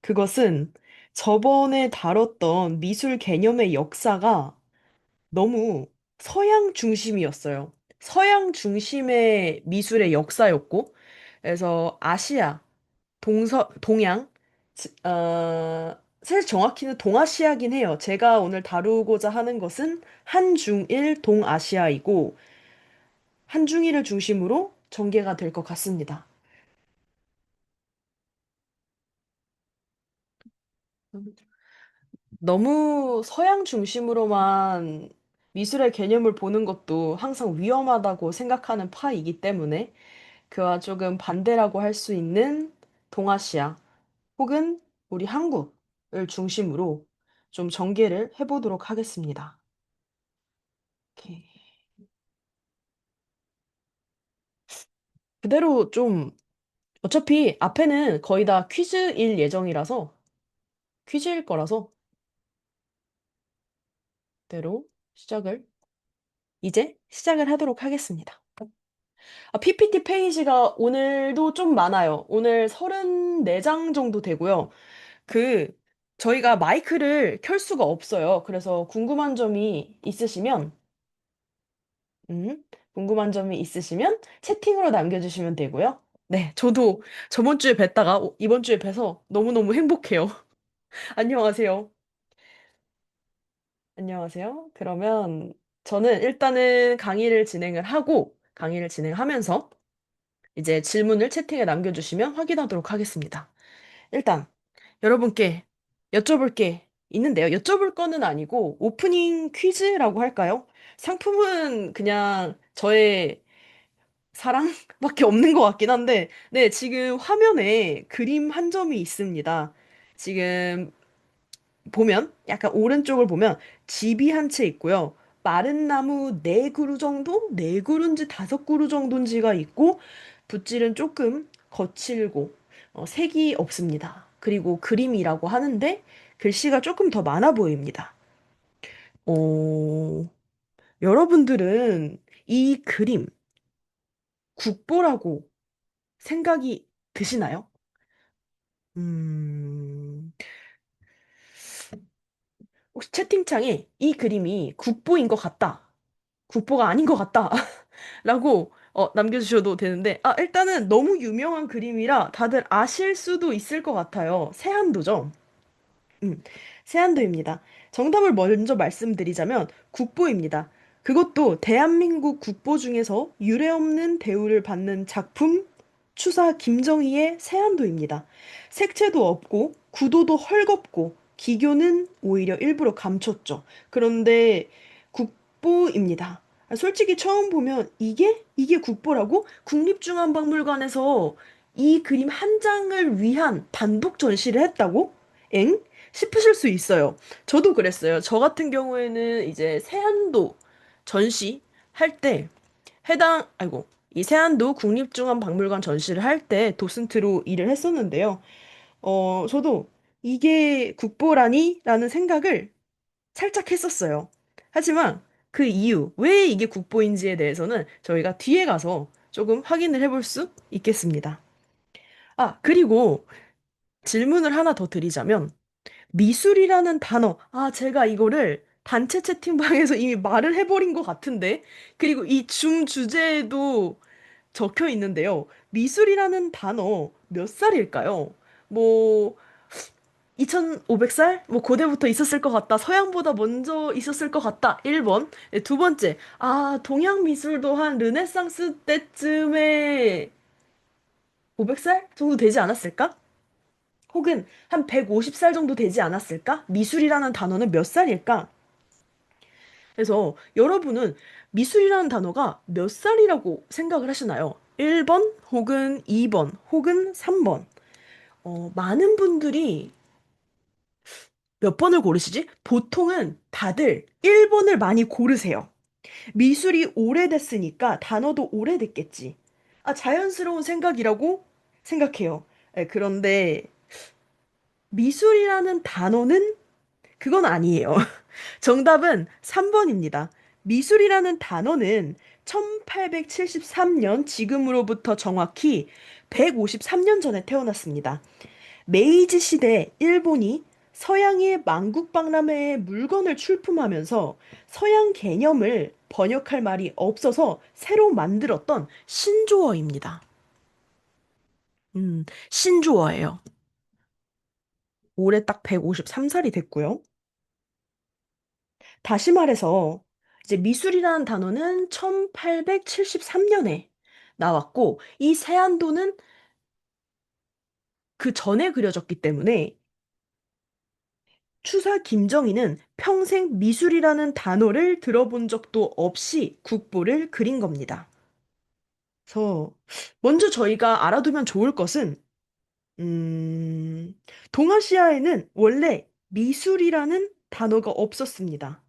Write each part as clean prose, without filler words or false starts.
그것은 저번에 다뤘던 미술 개념의 역사가 너무 서양 중심이었어요. 서양 중심의 미술의 역사였고, 그래서 아시아, 동양, 사실 정확히는 동아시아긴 해요. 제가 오늘 다루고자 하는 것은 한중일 동아시아이고, 한중일을 중심으로 전개가 될 것 같습니다. 너무 서양 중심으로만 미술의 개념을 보는 것도 항상 위험하다고 생각하는 파이기 때문에 그와 조금 반대라고 할 수 있는 동아시아 혹은 우리 한국을 중심으로 좀 전개를 해보도록 하겠습니다. 오케이. 그대로 좀 어차피 앞에는 거의 다 퀴즈일 예정이라서 퀴즈일 거라서 그대로 이제 시작을 하도록 하겠습니다. PPT 페이지가 오늘도 좀 많아요. 오늘 34장 정도 되고요. 그, 저희가 마이크를 켤 수가 없어요. 그래서 음, 궁금한 점이 있으시면 채팅으로 남겨주시면 되고요. 네, 저도 저번 주에 뵀다가 이번 주에 뵈서 너무너무 행복해요. 안녕하세요. 안녕하세요. 그러면 저는 일단은 강의를 진행하면서 이제 질문을 채팅에 남겨주시면 확인하도록 하겠습니다. 일단 여러분께 여쭤볼 게 있는데요. 여쭤볼 거는 아니고 오프닝 퀴즈라고 할까요? 상품은 그냥 저의 사랑밖에 없는 것 같긴 한데, 네, 지금 화면에 그림 한 점이 있습니다. 지금 보면 약간 오른쪽을 보면 집이 한 채 있고요. 마른 나무 네 그루 정도? 네 그루인지 다섯 그루 정도인지가 있고 붓질은 조금 거칠고 색이 없습니다. 그리고 그림이라고 하는데 글씨가 조금 더 많아 보입니다. 어, 여러분들은 이 그림 국보라고 생각이 드시나요? 음, 혹시 채팅창에 이 그림이 국보인 것 같다. 국보가 아닌 것 같다. 라고 남겨주셔도 되는데, 일단은 너무 유명한 그림이라 다들 아실 수도 있을 것 같아요. 세안도죠? 음, 세안도입니다. 정답을 먼저 말씀드리자면 국보입니다. 그것도 대한민국 국보 중에서 유례없는 대우를 받는 작품 추사 김정희의 세안도입니다. 색채도 없고 구도도 헐겁고 기교는 오히려 일부러 감췄죠. 그런데 국보입니다. 솔직히 처음 보면 이게 국보라고? 국립중앙박물관에서 이 그림 한 장을 위한 단독 전시를 했다고? 엥? 싶으실 수 있어요. 저도 그랬어요. 저 같은 경우에는 이제 세안도 전시 할 때 이 세안도 국립중앙박물관 전시를 할 때 도슨트로 일을 했었는데요. 저도 이게 국보라니? 라는 생각을 살짝 했었어요. 하지만 그 이유, 왜 이게 국보인지에 대해서는 저희가 뒤에 가서 조금 확인을 해볼 수 있겠습니다. 그리고 질문을 하나 더 드리자면, 미술이라는 단어. 제가 이거를 단체 채팅방에서 이미 말을 해버린 것 같은데. 그리고 이 줌 주제에도 적혀 있는데요. 미술이라는 단어 몇 살일까요? 뭐, 2500살? 뭐, 고대부터 있었을 것 같다. 서양보다 먼저 있었을 것 같다. 1번. 네, 두 번째. 동양 미술도 한 르네상스 때쯤에 500살 정도 되지 않았을까? 혹은 한 150살 정도 되지 않았을까? 미술이라는 단어는 몇 살일까? 그래서 여러분은 미술이라는 단어가 몇 살이라고 생각을 하시나요? 1번 혹은 2번 혹은 3번. 많은 분들이 몇 번을 고르시지? 보통은 다들 1번을 많이 고르세요. 미술이 오래됐으니까 단어도 오래됐겠지. 자연스러운 생각이라고 생각해요. 그런데 미술이라는 단어는 그건 아니에요. 정답은 3번입니다. 미술이라는 단어는 1873년, 지금으로부터 정확히 153년 전에 태어났습니다. 메이지 시대 일본이 서양의 만국박람회에 물건을 출품하면서 서양 개념을 번역할 말이 없어서 새로 만들었던 신조어입니다. 신조어예요. 올해 딱 153살이 됐고요. 다시 말해서 이제 미술이라는 단어는 1873년에 나왔고 이 세안도는 그 전에 그려졌기 때문에 추사 김정희는 평생 미술이라는 단어를 들어본 적도 없이 국보를 그린 겁니다. 그래서 먼저 저희가 알아두면 좋을 것은 음, 동아시아에는 원래 미술이라는 단어가 없었습니다.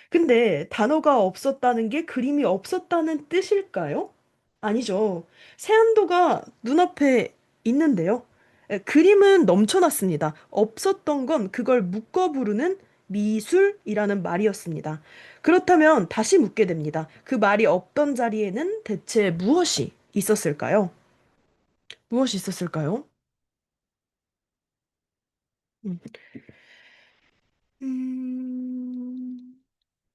근데 단어가 없었다는 게 그림이 없었다는 뜻일까요? 아니죠. 세안도가 눈앞에 있는데요. 그림은 넘쳐났습니다. 없었던 건 그걸 묶어 부르는 미술이라는 말이었습니다. 그렇다면 다시 묻게 됩니다. 그 말이 없던 자리에는 대체 무엇이 있었을까요? 무엇이 있었을까요? 음. 음,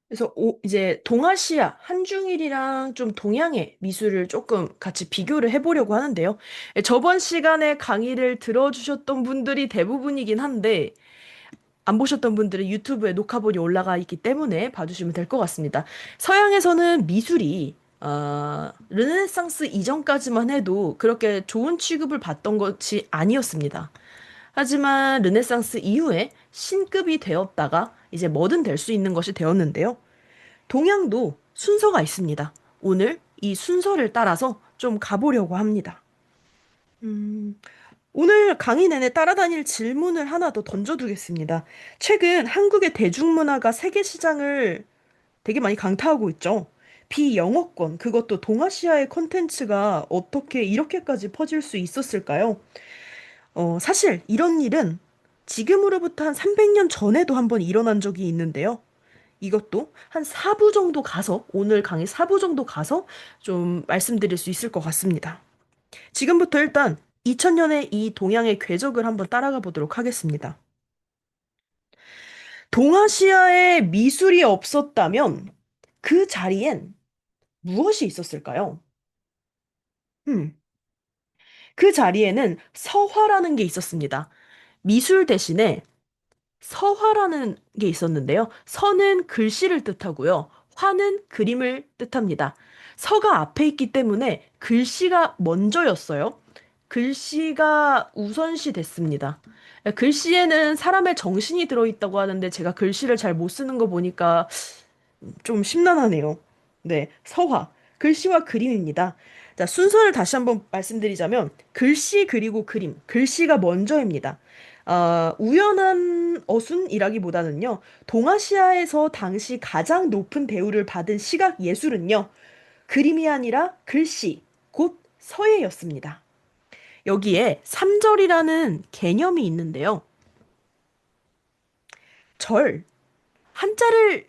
그래서 이제 동아시아, 한중일이랑 좀 동양의 미술을 조금 같이 비교를 해보려고 하는데요. 저번 시간에 강의를 들어주셨던 분들이 대부분이긴 한데, 안 보셨던 분들은 유튜브에 녹화본이 올라가 있기 때문에 봐주시면 될 것 같습니다. 서양에서는 미술이, 르네상스 이전까지만 해도 그렇게 좋은 취급을 받던 것이 아니었습니다. 하지만 르네상스 이후에 신급이 되었다가 이제 뭐든 될 수 있는 것이 되었는데요. 동양도 순서가 있습니다. 오늘 이 순서를 따라서 좀 가보려고 합니다. 음, 오늘 강의 내내 따라다닐 질문을 하나 더 던져두겠습니다. 최근 한국의 대중문화가 세계 시장을 되게 많이 강타하고 있죠. 비영어권, 그것도 동아시아의 콘텐츠가 어떻게 이렇게까지 퍼질 수 있었을까요? 사실 이런 일은 지금으로부터 한 300년 전에도 한번 일어난 적이 있는데요. 이것도 한 4부 정도 가서, 오늘 강의 4부 정도 가서 좀 말씀드릴 수 있을 것 같습니다. 지금부터 일단 2000년의 이 동양의 궤적을 한번 따라가 보도록 하겠습니다. 동아시아에 미술이 없었다면 그 자리엔 무엇이 있었을까요? 음, 그 자리에는 서화라는 게 있었습니다. 미술 대신에 서화라는 게 있었는데요. 서는 글씨를 뜻하고요. 화는 그림을 뜻합니다. 서가 앞에 있기 때문에 글씨가 먼저였어요. 글씨가 우선시 됐습니다. 글씨에는 사람의 정신이 들어있다고 하는데 제가 글씨를 잘 못 쓰는 거 보니까 좀 심란하네요. 네, 서화. 글씨와 그림입니다. 자, 순서를 다시 한번 말씀드리자면, 글씨 그리고 그림. 글씨가 먼저입니다. 우연한 어순이라기보다는요, 동아시아에서 당시 가장 높은 대우를 받은 시각 예술은요, 그림이 아니라 글씨, 곧 서예였습니다. 여기에 삼절이라는 개념이 있는데요. 절, 한자를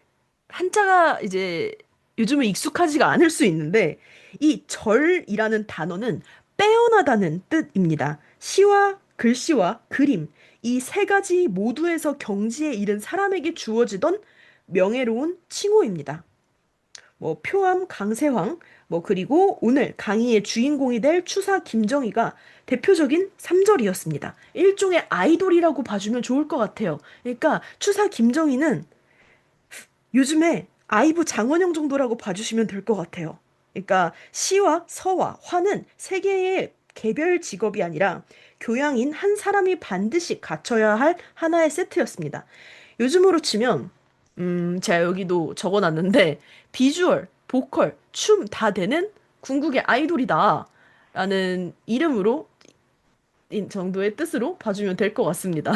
한자가 이제 요즘은 익숙하지가 않을 수 있는데 이 절이라는 단어는 빼어나다는 뜻입니다. 시와 글씨와 그림 이 세 가지 모두에서 경지에 이른 사람에게 주어지던 명예로운 칭호입니다. 뭐 표암 강세황 뭐 그리고 오늘 강의의 주인공이 될 추사 김정희가 대표적인 삼절이었습니다. 일종의 아이돌이라고 봐주면 좋을 것 같아요. 그러니까 추사 김정희는 요즘에 아이브 장원영 정도라고 봐주시면 될 것 같아요. 그러니까 시와 서와 화는 세 개의 개별 직업이 아니라 교양인 한 사람이 반드시 갖춰야 할 하나의 세트였습니다. 요즘으로 치면 제가 여기도 적어놨는데 비주얼, 보컬, 춤 다 되는 궁극의 아이돌이다 라는 이름으로 정도의 뜻으로 봐주면 될 것 같습니다.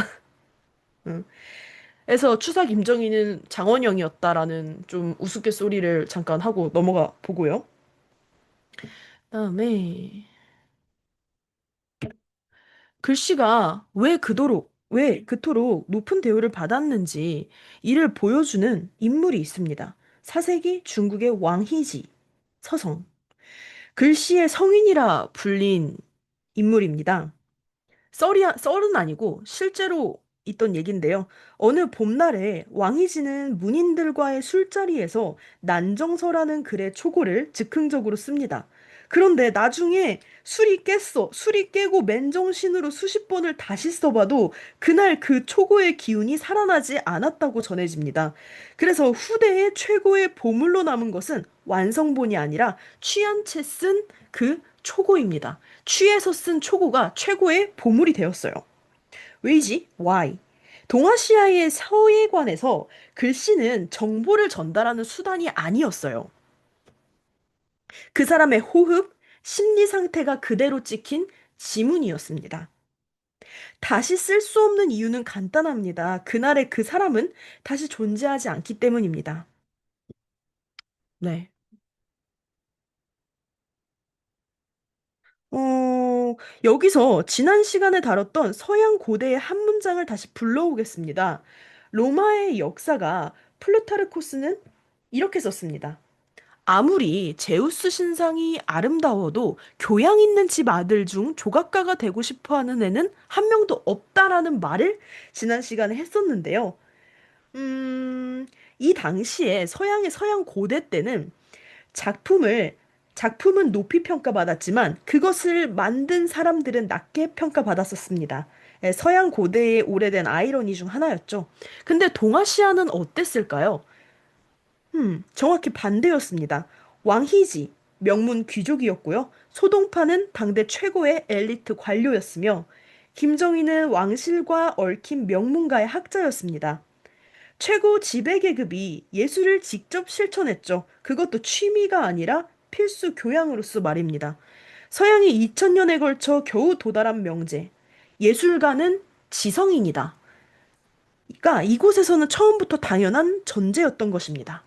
그래서 추사 김정희는 장원영이었다라는 좀 우스갯소리를 잠깐 하고 넘어가 보고요. 그다음에 글씨가 왜 그토록 높은 대우를 받았는지 이를 보여주는 인물이 있습니다. 사세기 중국의 왕희지 서성. 글씨의 성인이라 불린 인물입니다. 썰은 아니고 실제로 있던 얘긴데요. 어느 봄날에 왕이지는 문인들과의 술자리에서 난정서라는 글의 초고를 즉흥적으로 씁니다. 그런데 나중에 술이 깼어. 술이 깨고 맨정신으로 수십 번을 다시 써봐도 그날 그 초고의 기운이 살아나지 않았다고 전해집니다. 그래서 후대의 최고의 보물로 남은 것은 완성본이 아니라 취한 채 쓴 그 초고입니다. 취해서 쓴 초고가 최고의 보물이 되었어요. 왜이지? Why? 동아시아의 서예관에서 글씨는 정보를 전달하는 수단이 아니었어요. 그 사람의 호흡, 심리 상태가 그대로 찍힌 지문이었습니다. 다시 쓸 수 없는 이유는 간단합니다. 그날의 그 사람은 다시 존재하지 않기 때문입니다. 네. 여기서 지난 시간에 다뤘던 서양 고대의 한 문장을 다시 불러오겠습니다. 로마의 역사가 플루타르코스는 이렇게 썼습니다. 아무리 제우스 신상이 아름다워도 교양 있는 집 아들 중 조각가가 되고 싶어 하는 애는 한 명도 없다라는 말을 지난 시간에 했었는데요. 음, 이 당시에 서양 고대 때는 작품을 작품은 높이 평가받았지만 그것을 만든 사람들은 낮게 평가받았었습니다. 예, 서양 고대의 오래된 아이러니 중 하나였죠. 근데 동아시아는 어땠을까요? 정확히 반대였습니다. 왕희지, 명문 귀족이었고요. 소동파는 당대 최고의 엘리트 관료였으며 김정희는 왕실과 얽힌 명문가의 학자였습니다. 최고 지배계급이 예술을 직접 실천했죠. 그것도 취미가 아니라 필수 교양으로서 말입니다. 서양이 2000년에 걸쳐 겨우 도달한 명제. 예술가는 지성인이다. 그러니까 이곳에서는 처음부터 당연한 전제였던 것입니다.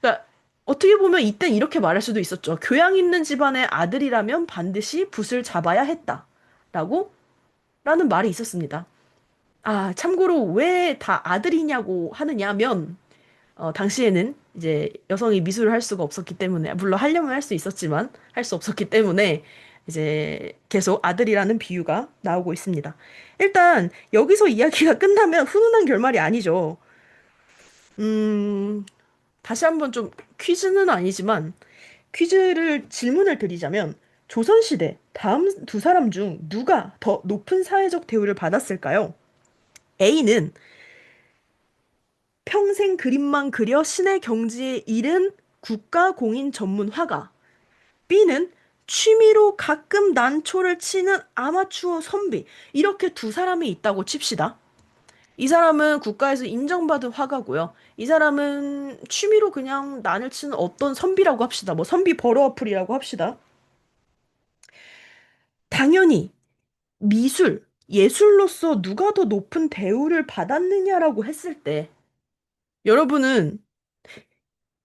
그러니까 어떻게 보면 이땐 이렇게 말할 수도 있었죠. 교양 있는 집안의 아들이라면 반드시 붓을 잡아야 했다. 라는 말이 있었습니다. 아, 참고로 왜 다 아들이냐고 하느냐면, 당시에는 이제 여성이 미술을 할 수가 없었기 때문에, 물론 하려면 할 수 있었지만, 할 수 없었기 때문에, 이제 계속 아들이라는 비유가 나오고 있습니다. 일단, 여기서 이야기가 끝나면 훈훈한 결말이 아니죠. 음, 다시 한번 좀 퀴즈는 아니지만, 질문을 드리자면, 조선시대 다음 두 사람 중 누가 더 높은 사회적 대우를 받았을까요? A는 평생 그림만 그려 신의 경지에 이른 국가공인 전문 화가. B는 취미로 가끔 난초를 치는 아마추어 선비. 이렇게 두 사람이 있다고 칩시다. 이 사람은 국가에서 인정받은 화가고요. 이 사람은 취미로 그냥 난을 치는 어떤 선비라고 합시다. 뭐 선비 버러어플이라고 합시다. 당연히 예술로서 누가 더 높은 대우를 받았느냐라고 했을 때 여러분은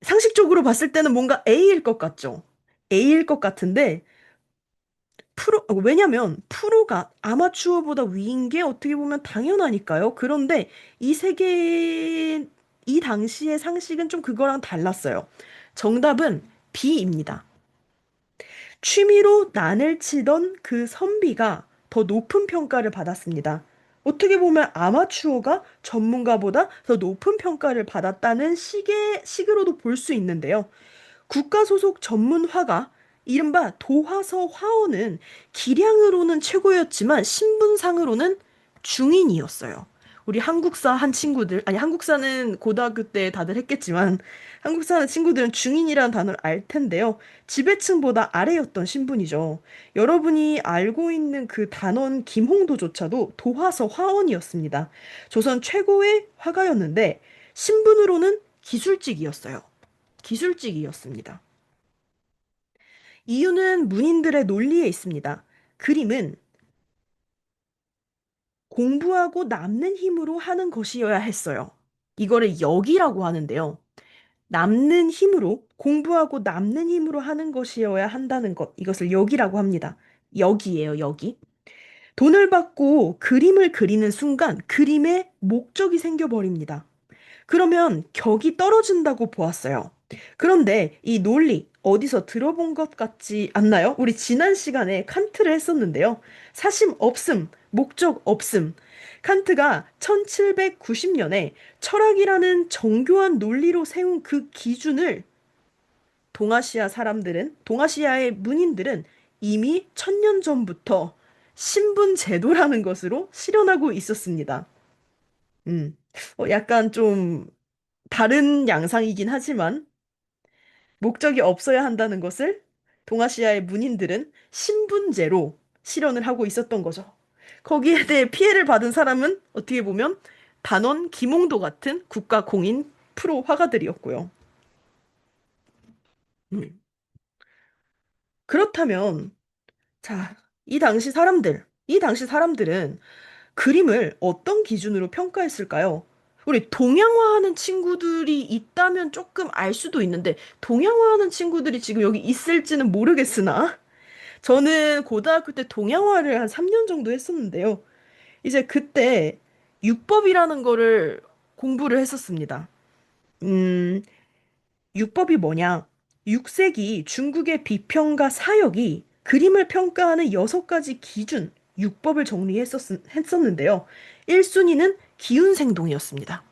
상식적으로 봤을 때는 뭔가 A일 것 같죠? A일 것 같은데, 왜냐면 프로가 아마추어보다 위인 게 어떻게 보면 당연하니까요. 그런데 이 당시의 상식은 좀 그거랑 달랐어요. 정답은 B입니다. 취미로 난을 치던 그 선비가 더 높은 평가를 받았습니다. 어떻게 보면 아마추어가 전문가보다 더 높은 평가를 받았다는 식으로도 볼 수 있는데요. 국가 소속 전문화가 이른바 도화서 화원은 기량으로는 최고였지만 신분상으로는 중인이었어요. 우리 한국사 한 친구들, 아니 한국사는 고등학교 때 다들 했겠지만 한국사 하는 친구들은 중인이라는 단어를 알 텐데요. 지배층보다 아래였던 신분이죠. 여러분이 알고 있는 그 단원 김홍도조차도 도화서 화원이었습니다. 조선 최고의 화가였는데 신분으로는 기술직이었어요. 기술직이었습니다. 이유는 문인들의 논리에 있습니다. 그림은 공부하고 남는 힘으로 하는 것이어야 했어요. 이거를 역이라고 하는데요. 공부하고 남는 힘으로 하는 것이어야 한다는 것. 이것을 역이라고 합니다. 역이에요, 역이. 돈을 받고 그림을 그리는 순간 그림에 목적이 생겨버립니다. 그러면 격이 떨어진다고 보았어요. 그런데 이 논리 어디서 들어본 것 같지 않나요? 우리 지난 시간에 칸트를 했었는데요. 사심 없음, 목적 없음. 칸트가 1790년에 철학이라는 정교한 논리로 세운 그 기준을 동아시아의 문인들은 이미 1000년 전부터 신분 제도라는 것으로 실현하고 있었습니다. 음, 약간 좀 다른 양상이긴 하지만 목적이 없어야 한다는 것을 동아시아의 문인들은 신분제로 실현을 하고 있었던 거죠. 거기에 대해 피해를 받은 사람은 어떻게 보면 단원 김홍도 같은 국가 공인 프로 화가들이었고요. 음. 그렇다면, 자, 이 당시 사람들은 그림을 어떤 기준으로 평가했을까요? 우리 동양화하는 친구들이 있다면 조금 알 수도 있는데, 동양화하는 친구들이 지금 여기 있을지는 모르겠으나, 저는 고등학교 때 동양화를 한 3년 정도 했었는데요. 이제 그때 육법이라는 거를 공부를 했었습니다. 음, 육법이 뭐냐? 6세기 중국의 비평가 사역이 그림을 평가하는 6가지 기준, 육법을 했었는데요. 1순위는 기운생동이었습니다.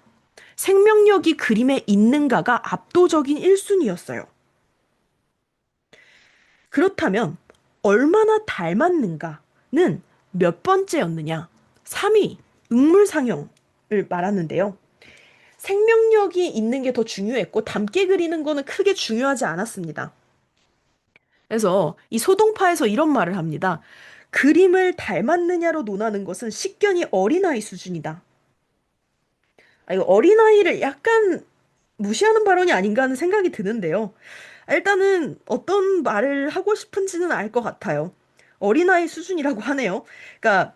생명력이 그림에 있는가가 압도적인 1순위였어요. 그렇다면 얼마나 닮았는가는 몇 번째였느냐? 3위, 응물상형을 말하는데요. 생명력이 있는 게 더 중요했고, 닮게 그리는 거는 크게 중요하지 않았습니다. 그래서 이 소동파에서 이런 말을 합니다. 그림을 닮았느냐로 논하는 것은 식견이 어린아이 수준이다. 이거 어린아이를 약간 무시하는 발언이 아닌가 하는 생각이 드는데요. 일단은 어떤 말을 하고 싶은지는 알 것 같아요. 어린아이 수준이라고 하네요. 그러니까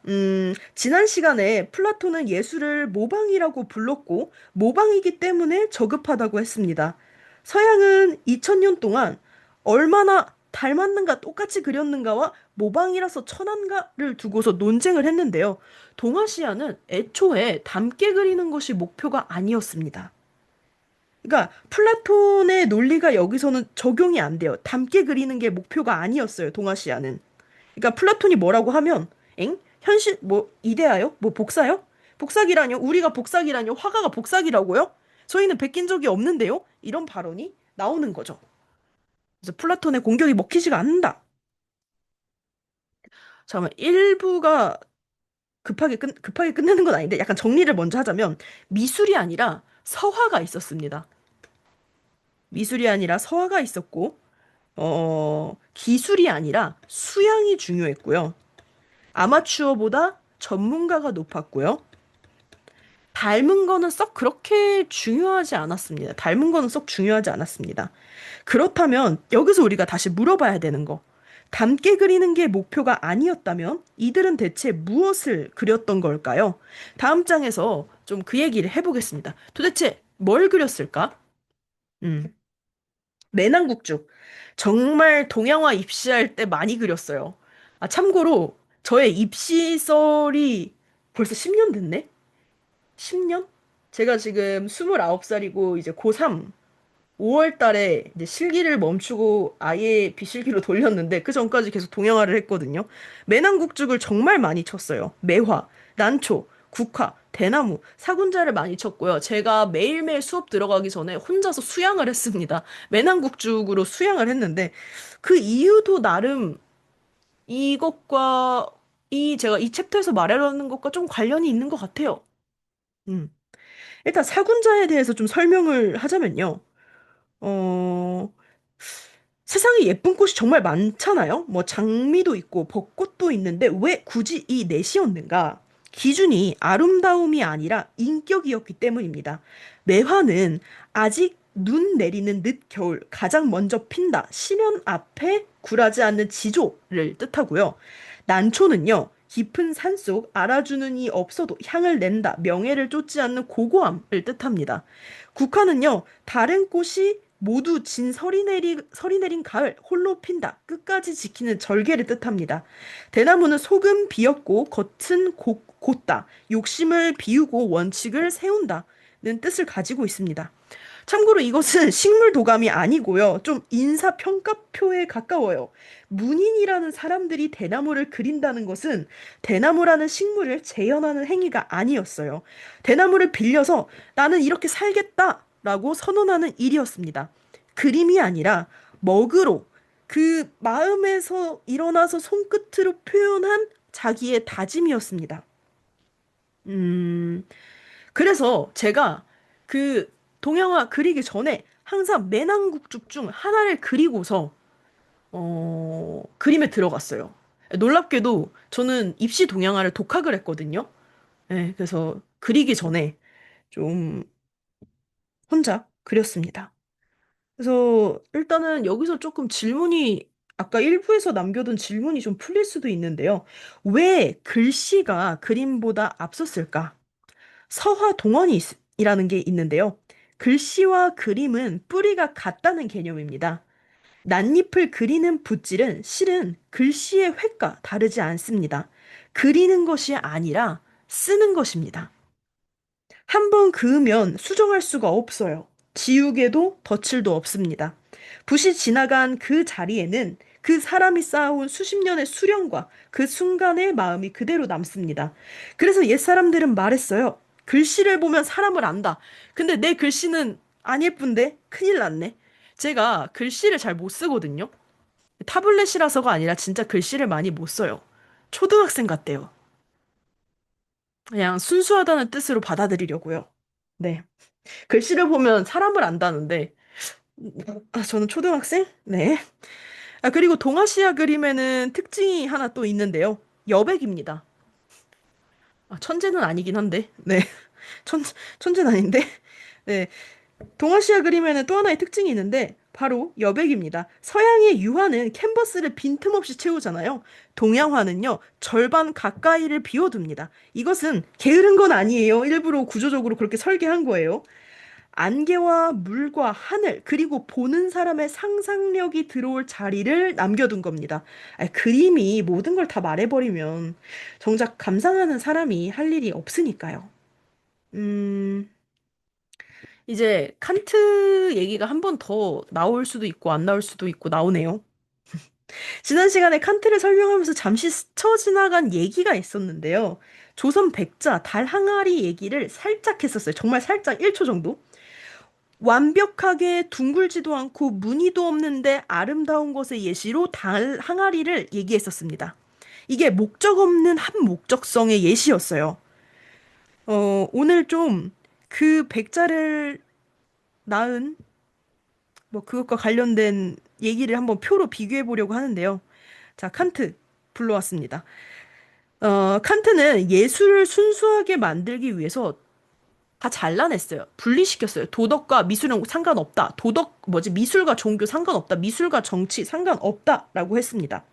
지난 시간에 플라톤은 예술을 모방이라고 불렀고 모방이기 때문에 저급하다고 했습니다. 서양은 2000년 동안 얼마나 닮았는가 똑같이 그렸는가와 모방이라서 천한가를 두고서 논쟁을 했는데요. 동아시아는 애초에 닮게 그리는 것이 목표가 아니었습니다. 그러니까 플라톤의 논리가 여기서는 적용이 안 돼요. 닮게 그리는 게 목표가 아니었어요, 동아시아는. 그러니까 플라톤이 뭐라고 하면, 엥? 현실, 뭐, 이데아요? 뭐, 복사요? 복사기라뇨? 우리가 복사기라뇨? 화가가 복사기라고요? 저희는 베낀 적이 없는데요? 이런 발언이 나오는 거죠. 그래서 플라톤의 공격이 먹히지가 않는다. 잠깐만, 1부가 급하게 끝내는 건 아닌데, 약간 정리를 먼저 하자면, 미술이 아니라 서화가 있었습니다. 미술이 아니라 서화가 있었고, 기술이 아니라 수양이 중요했고요. 아마추어보다 전문가가 높았고요. 닮은 거는 썩 그렇게 중요하지 않았습니다. 닮은 거는 썩 중요하지 않았습니다. 그렇다면 여기서 우리가 다시 물어봐야 되는 거. 닮게 그리는 게 목표가 아니었다면 이들은 대체 무엇을 그렸던 걸까요? 다음 장에서 좀 그 얘기를 해보겠습니다. 도대체 뭘 그렸을까? 음. 내낭국죽. 정말 동양화 입시할 때 많이 그렸어요. 참고로 저의 입시설이 벌써 10년 됐네? 10년? 제가 지금 29살이고 이제 고3 5월 달에 이제 실기를 멈추고 아예 비실기로 돌렸는데 그 전까지 계속 동양화를 했거든요. 매낭국죽을 정말 많이 쳤어요. 매화, 난초, 국화, 대나무, 사군자를 많이 쳤고요. 제가 매일매일 수업 들어가기 전에 혼자서 수양을 했습니다. 매낭국죽으로 수양을 했는데 그 이유도 나름 이것과 제가 이 챕터에서 말하려는 것과 좀 관련이 있는 것 같아요. 음. 일단 사군자에 대해서 좀 설명을 하자면요. 어, 세상에 예쁜 꽃이 정말 많잖아요. 뭐 장미도 있고 벚꽃도 있는데 왜 굳이 이 넷이었는가? 기준이 아름다움이 아니라 인격이었기 때문입니다. 매화는 아직 눈 내리는 늦겨울 가장 먼저 핀다. 심연 앞에 굴하지 않는 지조를 뜻하고요. 난초는요. 깊은 산속 알아주는 이 없어도 향을 낸다. 명예를 쫓지 않는 고고함을 뜻합니다. 국화는요. 다른 꽃이 모두 설이 내린 가을 홀로 핀다. 끝까지 지키는 절개를 뜻합니다. 대나무는 속은 비었고 겉은 곧다. 욕심을 비우고 원칙을 세운다는 뜻을 가지고 있습니다. 참고로 이것은 식물 도감이 아니고요. 좀 인사평가표에 가까워요. 문인이라는 사람들이 대나무를 그린다는 것은 대나무라는 식물을 재현하는 행위가 아니었어요. 대나무를 빌려서 나는 이렇게 살겠다라고 선언하는 일이었습니다. 그림이 아니라 먹으로 그 마음에서 일어나서 손끝으로 표현한 자기의 다짐이었습니다. 음, 그래서 제가 그 동양화 그리기 전에 항상 매낭국죽 중 하나를 그리고서 그림에 들어갔어요. 놀랍게도 저는 입시 동양화를 독학을 했거든요. 네, 그래서 그리기 전에 좀 혼자 그렸습니다. 그래서 일단은 여기서 조금 질문이 아까 일부에서 남겨둔 질문이 좀 풀릴 수도 있는데요. 왜 글씨가 그림보다 앞섰을까? 서화 동원이라는 게 있는데요. 글씨와 그림은 뿌리가 같다는 개념입니다. 낫잎을 그리는 붓질은 실은 글씨의 획과 다르지 않습니다. 그리는 것이 아니라 쓰는 것입니다. 한 번 그으면 수정할 수가 없어요. 지우개도 덧칠도 없습니다. 붓이 지나간 그 자리에는 그 사람이 쌓아온 수십 년의 수련과 그 순간의 마음이 그대로 남습니다. 그래서 옛사람들은 말했어요. 글씨를 보면 사람을 안다. 근데 내 글씨는 안 예쁜데? 큰일 났네. 제가 글씨를 잘 못 쓰거든요. 타블렛이라서가 아니라 진짜 글씨를 많이 못 써요. 초등학생 같대요. 그냥 순수하다는 뜻으로 받아들이려고요. 네. 글씨를 보면 사람을 안다는데, 아, 저는 초등학생? 네. 아, 그리고 동아시아 그림에는 특징이 하나 또 있는데요. 여백입니다. 아, 천재는 아니긴 한데, 네. 천, 천재는 아닌데, 네. 동아시아 그림에는 또 하나의 특징이 있는데, 바로 여백입니다. 서양의 유화는 캔버스를 빈틈없이 채우잖아요. 동양화는요, 절반 가까이를 비워둡니다. 이것은 게으른 건 아니에요. 일부러 구조적으로 그렇게 설계한 거예요. 안개와 물과 하늘, 그리고 보는 사람의 상상력이 들어올 자리를 남겨둔 겁니다. 아니, 그림이 모든 걸 다 말해버리면 정작 감상하는 사람이 할 일이 없으니까요. 음, 이제 칸트 얘기가 한 번 더 나올 수도 있고 안 나올 수도 있고 나오네요. 지난 시간에 칸트를 설명하면서 잠시 스쳐 지나간 얘기가 있었는데요. 조선 백자 달 항아리 얘기를 살짝 했었어요. 정말 살짝 1초 정도. 완벽하게 둥글지도 않고 무늬도 없는데 아름다운 것의 예시로 달 항아리를 얘기했었습니다. 이게 목적 없는 한 목적성의 예시였어요. 오늘 좀 그 백자를 낳은 뭐 그것과 관련된 얘기를 한번 표로 비교해 보려고 하는데요. 자, 칸트 불러왔습니다. 칸트는 예술을 순수하게 만들기 위해서 다 잘라냈어요. 분리시켰어요. 도덕과 미술은 상관없다. 미술과 종교 상관없다. 미술과 정치 상관없다라고 했습니다.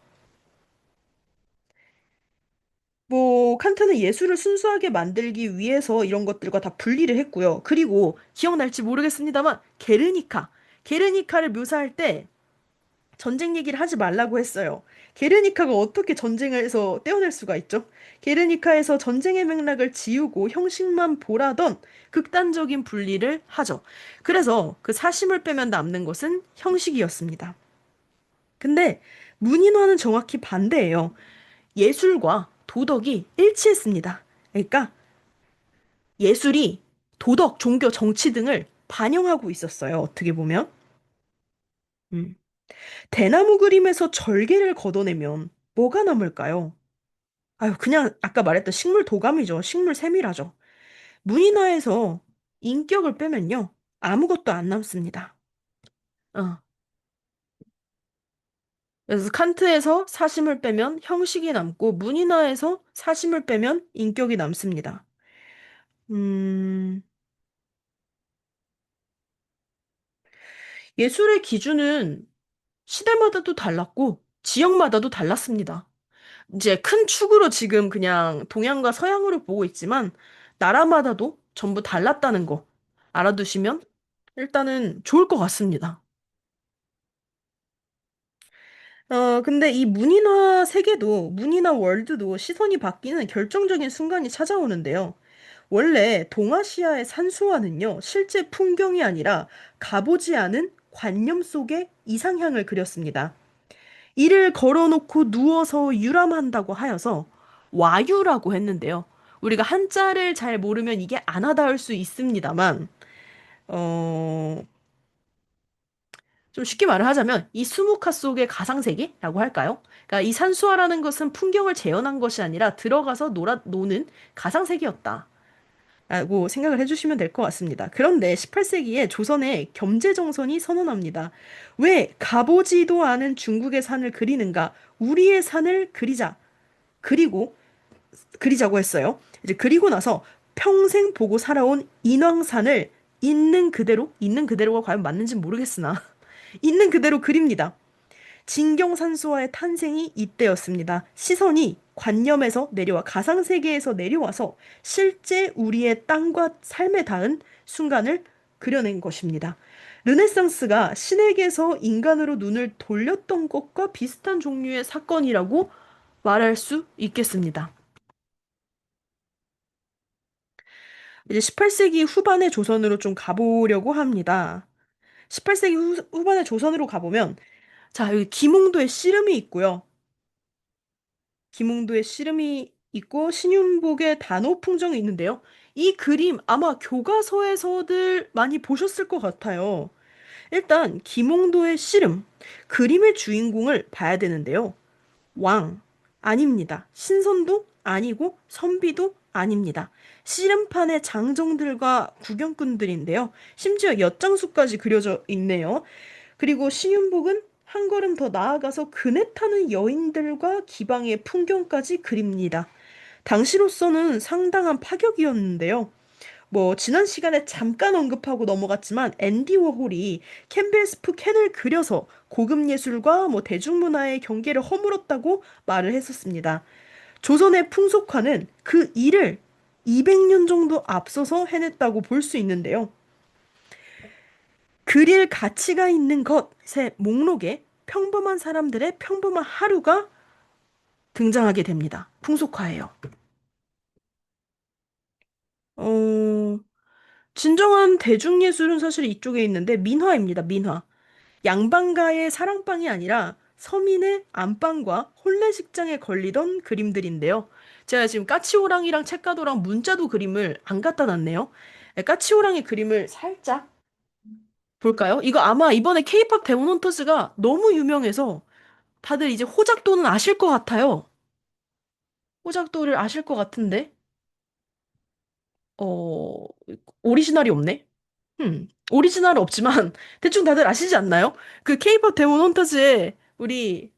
뭐, 칸트는 예술을 순수하게 만들기 위해서 이런 것들과 다 분리를 했고요. 그리고 기억날지 모르겠습니다만, 게르니카를 묘사할 때 전쟁 얘기를 하지 말라고 했어요. 게르니카가 어떻게 전쟁을 해서 떼어낼 수가 있죠? 게르니카에서 전쟁의 맥락을 지우고 형식만 보라던 극단적인 분리를 하죠. 그래서 그 사심을 빼면 남는 것은 형식이었습니다. 근데 문인화는 정확히 반대예요. 예술과 도덕이 일치했습니다. 그러니까 예술이 도덕, 종교, 정치 등을 반영하고 있었어요. 어떻게 보면. 음. 대나무 그림에서 절개를 걷어내면 뭐가 남을까요? 아유, 그냥 아까 말했던 식물 도감이죠. 식물 세밀하죠. 문인화에서 인격을 빼면요. 아무것도 안 남습니다. 어. 그래서 칸트에서 사심을 빼면 형식이 남고 문인화에서 사심을 빼면 인격이 남습니다. 음, 예술의 기준은 시대마다도 달랐고 지역마다도 달랐습니다. 이제 큰 축으로 지금 그냥 동양과 서양으로 보고 있지만 나라마다도 전부 달랐다는 거 알아두시면 일단은 좋을 것 같습니다. 근데 이 문인화 세계도 문인화 월드도 시선이 바뀌는 결정적인 순간이 찾아오는데요. 원래 동아시아의 산수화는요, 실제 풍경이 아니라 가보지 않은 관념 속의 이상향을 그렸습니다. 이를 걸어놓고 누워서 유람한다고 하여서 와유라고 했는데요. 우리가 한자를 잘 모르면 이게 안 와닿을 수 있습니다만, 어, 좀 쉽게 말을 하자면 이 수묵화 속의 가상세계라고 할까요? 그러니까 이 산수화라는 것은 풍경을 재현한 것이 아니라 들어가서 노는 가상세계였다. 라고 생각을 해주시면 될 것 같습니다. 그런데 18세기에 조선의 겸재정선이 선언합니다. 왜 가보지도 않은 중국의 산을 그리는가? 우리의 산을 그리고 그리자고 했어요. 이제 그리고 나서 평생 보고 살아온 인왕산을 있는 그대로가 과연 맞는지 모르겠으나 있는 그대로 그립니다. 진경산수화의 탄생이 이때였습니다. 시선이 관념에서 내려와 가상세계에서 내려와서 실제 우리의 땅과 삶에 닿은 순간을 그려낸 것입니다. 르네상스가 신에게서 인간으로 눈을 돌렸던 것과 비슷한 종류의 사건이라고 말할 수 있겠습니다. 이제 18세기 후반의 조선으로 좀 가보려고 합니다. 18세기 후반의 조선으로 가보면, 자, 여기 김웅도의 씨름이 있고요. 김웅도의 씨름이 있고 신윤복의 단오풍정이 있는데요. 이 그림 아마 교과서에서들 많이 보셨을 것 같아요. 일단 김웅도의 씨름, 그림의 주인공을 봐야 되는데요. 왕 아닙니다. 신선도 아니고 선비도 아닙니다. 씨름판의 장정들과 구경꾼들인데요. 심지어 엿장수까지 그려져 있네요. 그리고 신윤복은 한 걸음 더 나아가서 그네 타는 여인들과 기방의 풍경까지 그립니다. 당시로서는 상당한 파격이었는데요. 뭐 지난 시간에 잠깐 언급하고 넘어갔지만 앤디 워홀이 캠벨 스프 캔을 그려서 고급 예술과 뭐 대중문화의 경계를 허물었다고 말을 했었습니다. 조선의 풍속화는 그 일을 200년 정도 앞서서 해냈다고 볼 수 있는데요. 그릴 가치가 있는 것의 목록에 평범한 사람들의 평범한 하루가 등장하게 됩니다. 풍속화예요. 어, 진정한 대중예술은 사실 이쪽에 있는데 민화입니다. 민화. 양반가의 사랑방이 아니라 서민의 안방과 혼례식장에 걸리던 그림들인데요. 제가 지금 까치호랑이랑 책가도랑 문자도 그림을 안 갖다 놨네요. 네, 까치호랑이 그림을 살짝 볼까요? 이거 아마 이번에 케이팝 데몬 헌터즈가 너무 유명해서 다들 이제 호작도는 아실 것 같아요. 호작도를 아실 것 같은데, 어, 오리지널이 없네? 오리지널은 없지만, 대충 다들 아시지 않나요? 그 케이팝 데몬 헌터즈에 우리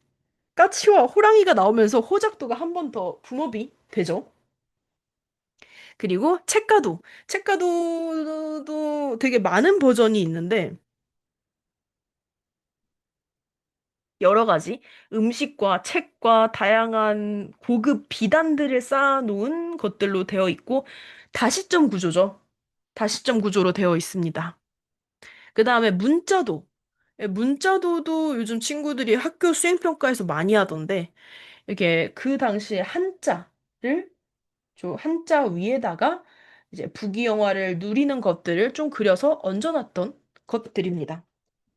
까치와 호랑이가 나오면서 호작도가 한 번 더 붐업이 되죠. 그리고 책가도도 되게 많은 버전이 있는데, 여러 가지 음식과 책과 다양한 고급 비단들을 쌓아놓은 것들로 되어 있고, 다시점 구조죠. 다시점 구조로 되어 있습니다. 그 다음에 문자도. 예, 문자도도 요즘 친구들이 학교 수행평가에서 많이 하던데, 이렇게 그 당시에 한자를, 한자 위에다가 이제 부귀영화를 누리는 것들을 좀 그려서 얹어놨던 것들입니다.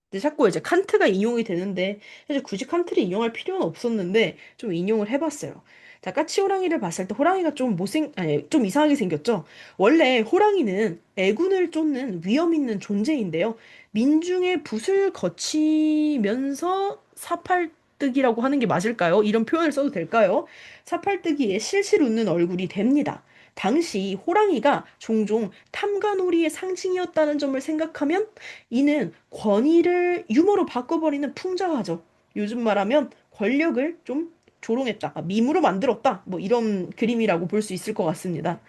근데 자꾸 이제 칸트가 인용이 되는데 사실 굳이 칸트를 인용할 필요는 없었는데 좀 인용을 해봤어요. 자, 까치호랑이를 봤을 때 호랑이가 좀 아니, 좀 이상하게 생겼죠? 원래 호랑이는 애군을 쫓는 위험 있는 존재인데요. 민중의 붓을 거치면서 사팔뜨기라고 하는 게 맞을까요? 이런 표현을 써도 될까요? 사팔뜨기에 실실 웃는 얼굴이 됩니다. 당시 호랑이가 종종 탐관오리의 상징이었다는 점을 생각하면 이는 권위를 유머로 바꿔버리는 풍자화죠. 요즘 말하면 권력을 좀 조롱했다, 밈으로 만들었다, 뭐 이런 그림이라고 볼 수 있을 것 같습니다.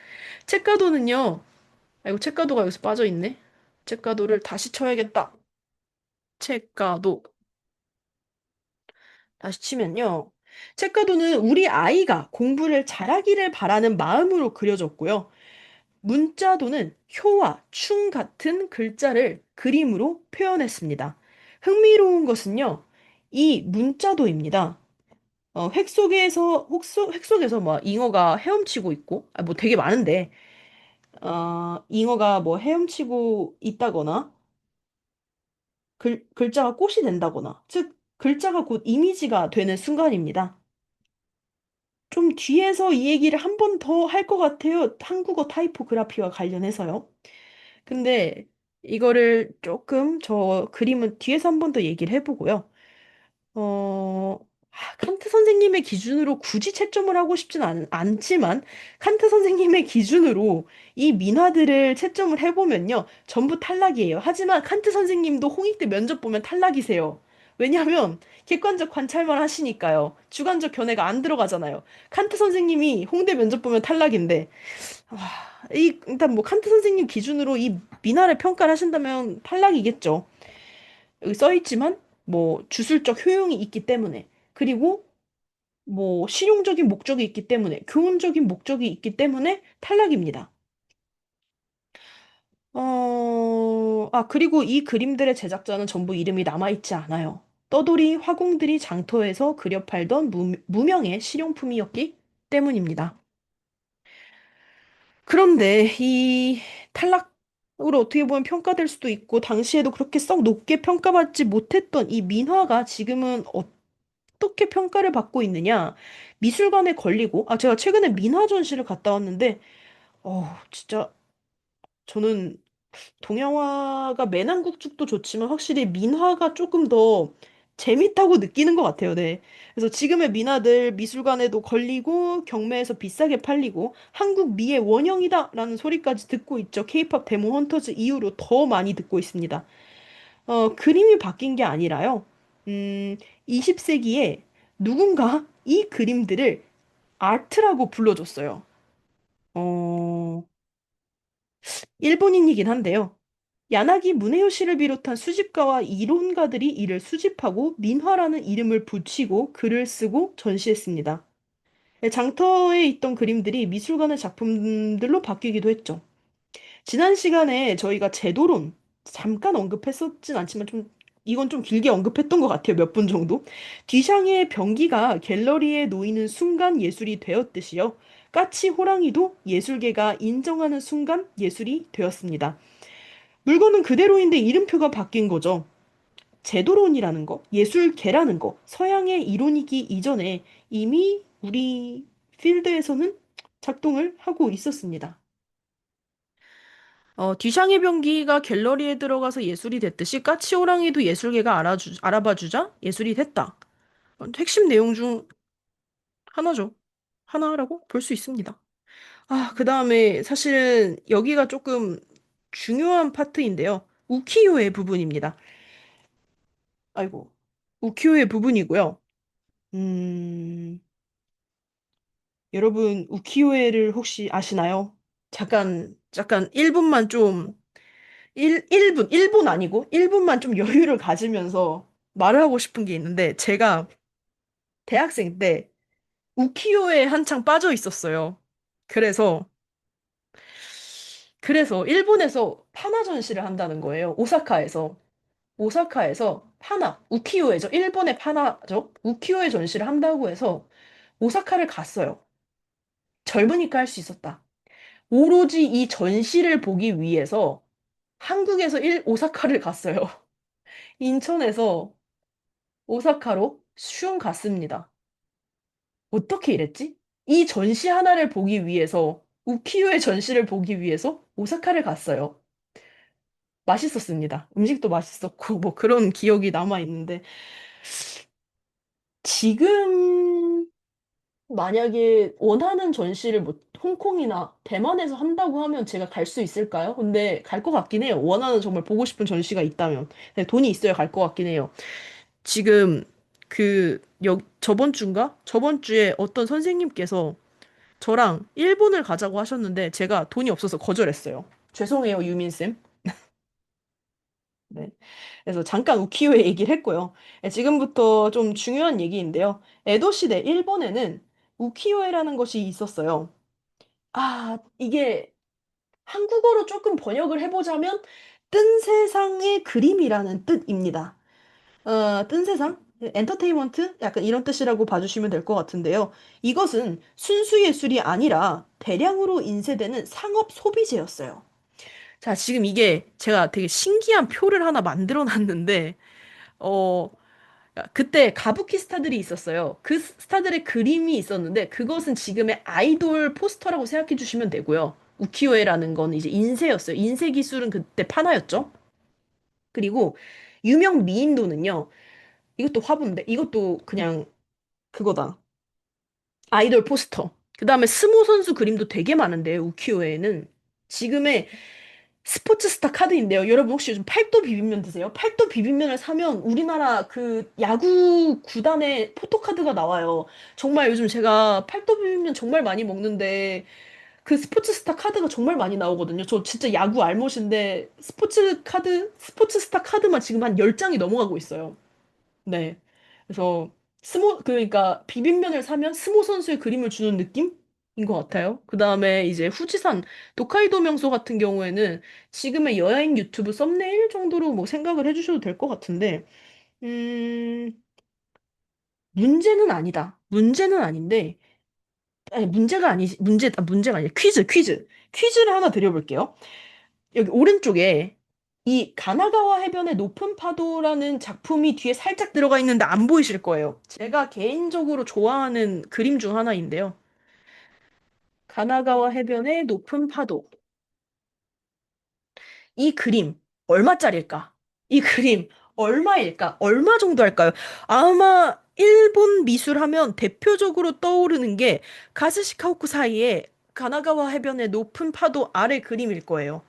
책가도는요, 아이고, 책가도가 여기서 빠져있네. 책가도를 다시 쳐야겠다. 책가도. 다시 치면요. 책가도는 우리 아이가 공부를 잘하기를 바라는 마음으로 그려졌고요. 문자도는 효와 충 같은 글자를 그림으로 표현했습니다. 흥미로운 것은요, 이 문자도입니다. 획 속에서 뭐 잉어가 헤엄치고 있고, 뭐 되게 많은데, 잉어가 뭐 헤엄치고 있다거나, 글자가 꽃이 된다거나, 즉, 글자가 곧 이미지가 되는 순간입니다. 좀 뒤에서 이 얘기를 한 번 더 할 것 같아요. 한국어 타이포그라피와 관련해서요. 근데 이거를 조금 저 그림은 뒤에서 한 번 더 얘기를 해보고요. 칸트 선생님의 기준으로 굳이 채점을 하고 싶진 않지만, 칸트 선생님의 기준으로 이 민화들을 채점을 해보면요. 전부 탈락이에요. 하지만 칸트 선생님도 홍익대 면접 보면 탈락이세요. 왜냐하면 객관적 관찰만 하시니까요. 주관적 견해가 안 들어가잖아요. 칸트 선생님이 홍대 면접 보면 탈락인데, 일단 뭐 칸트 선생님 기준으로 이 민화를 평가를 하신다면 탈락이겠죠. 여기 써 있지만 뭐 주술적 효용이 있기 때문에 그리고 뭐 실용적인 목적이 있기 때문에 교훈적인 목적이 있기 때문에 탈락입니다. 그리고 이 그림들의 제작자는 전부 이름이 남아있지 않아요. 떠돌이 화공들이 장터에서 그려 팔던 무명의 실용품이었기 때문입니다. 그런데 이 탈락으로 어떻게 보면 평가될 수도 있고 당시에도 그렇게 썩 높게 평가받지 못했던 이 민화가 지금은 어떻게 평가를 받고 있느냐? 미술관에 걸리고, 제가 최근에 민화 전시를 갔다 왔는데, 진짜, 저는 동양화가 매난국죽도 좋지만 확실히 민화가 조금 더 재밌다고 느끼는 것 같아요, 네. 그래서 지금의 민화들 미술관에도 걸리고, 경매에서 비싸게 팔리고, 한국 미의 원형이다라는 소리까지 듣고 있죠. 케이팝 데모 헌터즈 이후로 더 많이 듣고 있습니다. 그림이 바뀐 게 아니라요. 20세기에 누군가 이 그림들을 아트라고 불러줬어요. 어, 일본인이긴 한데요. 야나기 무네요시를 비롯한 수집가와 이론가들이 이를 수집하고 민화라는 이름을 붙이고 글을 쓰고 전시했습니다. 장터에 있던 그림들이 미술관의 작품들로 바뀌기도 했죠. 지난 시간에 저희가 제도론 잠깐 언급했었진 않지만 이건 좀 길게 언급했던 것 같아요. 몇 분 정도. 뒤샹의 병기가 갤러리에 놓이는 순간 예술이 되었듯이요. 까치 호랑이도 예술계가 인정하는 순간 예술이 되었습니다. 물건은 그대로인데 이름표가 바뀐 거죠. 제도론이라는 거, 예술계라는 거, 서양의 이론이기 이전에 이미 우리 필드에서는 작동을 하고 있었습니다. 뒤샹의 병기가 갤러리에 들어가서 예술이 됐듯이 까치호랑이도 예술계가 알아봐주자 예술이 됐다. 핵심 내용 중 하나죠. 하나라고 볼 수 있습니다. 그 다음에 사실은 여기가 조금 중요한 파트인데요. 우키요의 부분입니다. 아이고. 우키요의 부분이고요. 음, 여러분, 우키요에를 혹시 아시나요? 잠깐 1분만 좀 1분 아니고 1분만 좀 여유를 가지면서 말을 하고 싶은 게 있는데, 제가 대학생 때 우키요에 한창 빠져 있었어요. 그래서, 일본에서 파나 전시를 한다는 거예요. 오사카에서. 오사카에서 파나, 우키요에죠. 일본의 파나죠. 우키요에 전시를 한다고 해서 오사카를 갔어요. 젊으니까 할 수 있었다. 오로지 이 전시를 보기 위해서 한국에서 오사카를 갔어요. 인천에서 오사카로 슝 갔습니다. 어떻게 이랬지? 이 전시 하나를 보기 위해서, 우키요의 전시를 보기 위해서 오사카를 갔어요. 맛있었습니다. 음식도 맛있었고, 뭐 그런 기억이 남아 있는데, 지금 만약에 원하는 전시를 뭐 홍콩이나 대만에서 한다고 하면 제가 갈 수 있을까요? 근데 갈 것 같긴 해요. 원하는 정말 보고 싶은 전시가 있다면. 근데 돈이 있어야 갈 것 같긴 해요. 지금 저번 주인가? 저번 주에 어떤 선생님께서 저랑 일본을 가자고 하셨는데 제가 돈이 없어서 거절했어요. 죄송해요, 유민쌤. 네. 그래서 잠깐 우키요에 얘기를 했고요. 지금부터 좀 중요한 얘기인데요. 에도 시대 일본에는 우키요에라는 것이 있었어요. 이게 한국어로 조금 번역을 해보자면 뜬 세상의 그림이라는 뜻입니다. 뜬 세상? 엔터테인먼트? 약간 이런 뜻이라고 봐주시면 될 것 같은데요. 이것은 순수 예술이 아니라 대량으로 인쇄되는 상업 소비재였어요. 자, 지금 이게 제가 되게 신기한 표를 하나 만들어 놨는데, 어, 그때 가부키 스타들이 있었어요. 그 스타들의 그림이 있었는데, 그것은 지금의 아이돌 포스터라고 생각해 주시면 되고요. 우키요에라는 건 이제 인쇄였어요. 인쇄 기술은 그때 파나였죠. 그리고 유명 미인도는요, 이것도 화보인데, 이것도 그냥 그거다. 아이돌 포스터. 그 다음에 스모 선수 그림도 되게 많은데요, 우키요에는. 지금의 스포츠 스타 카드인데요. 여러분 혹시 요즘 팔도 비빔면 드세요? 팔도 비빔면을 사면 우리나라 그 야구 구단의 포토카드가 나와요. 정말 요즘 제가 팔도 비빔면 정말 많이 먹는데 그 스포츠 스타 카드가 정말 많이 나오거든요. 저 진짜 야구 알못인데 스포츠 카드, 스포츠 스타 카드만 지금 한 10장이 넘어가고 있어요. 네. 그래서 그러니까 비빔면을 사면 스모 선수의 그림을 주는 느낌인 것 같아요. 그 다음에 이제 후지산 도카이도 명소 같은 경우에는 지금의 여행 유튜브 썸네일 정도로 뭐 생각을 해주셔도 될 것 같은데, 음, 문제는 아니다. 문제는 아닌데, 아니, 문제가 아니라 퀴즈. 퀴즈를 하나 드려볼게요. 여기 오른쪽에 이 가나가와 해변의 높은 파도라는 작품이 뒤에 살짝 들어가 있는데 안 보이실 거예요. 제가 개인적으로 좋아하는 그림 중 하나인데요. 가나가와 해변의 높은 파도. 이 그림 얼마짜리일까? 이 그림 얼마일까? 얼마 정도 할까요? 아마 일본 미술하면 대표적으로 떠오르는 게 가스시카호쿠 사이에 가나가와 해변의 높은 파도 아래 그림일 거예요.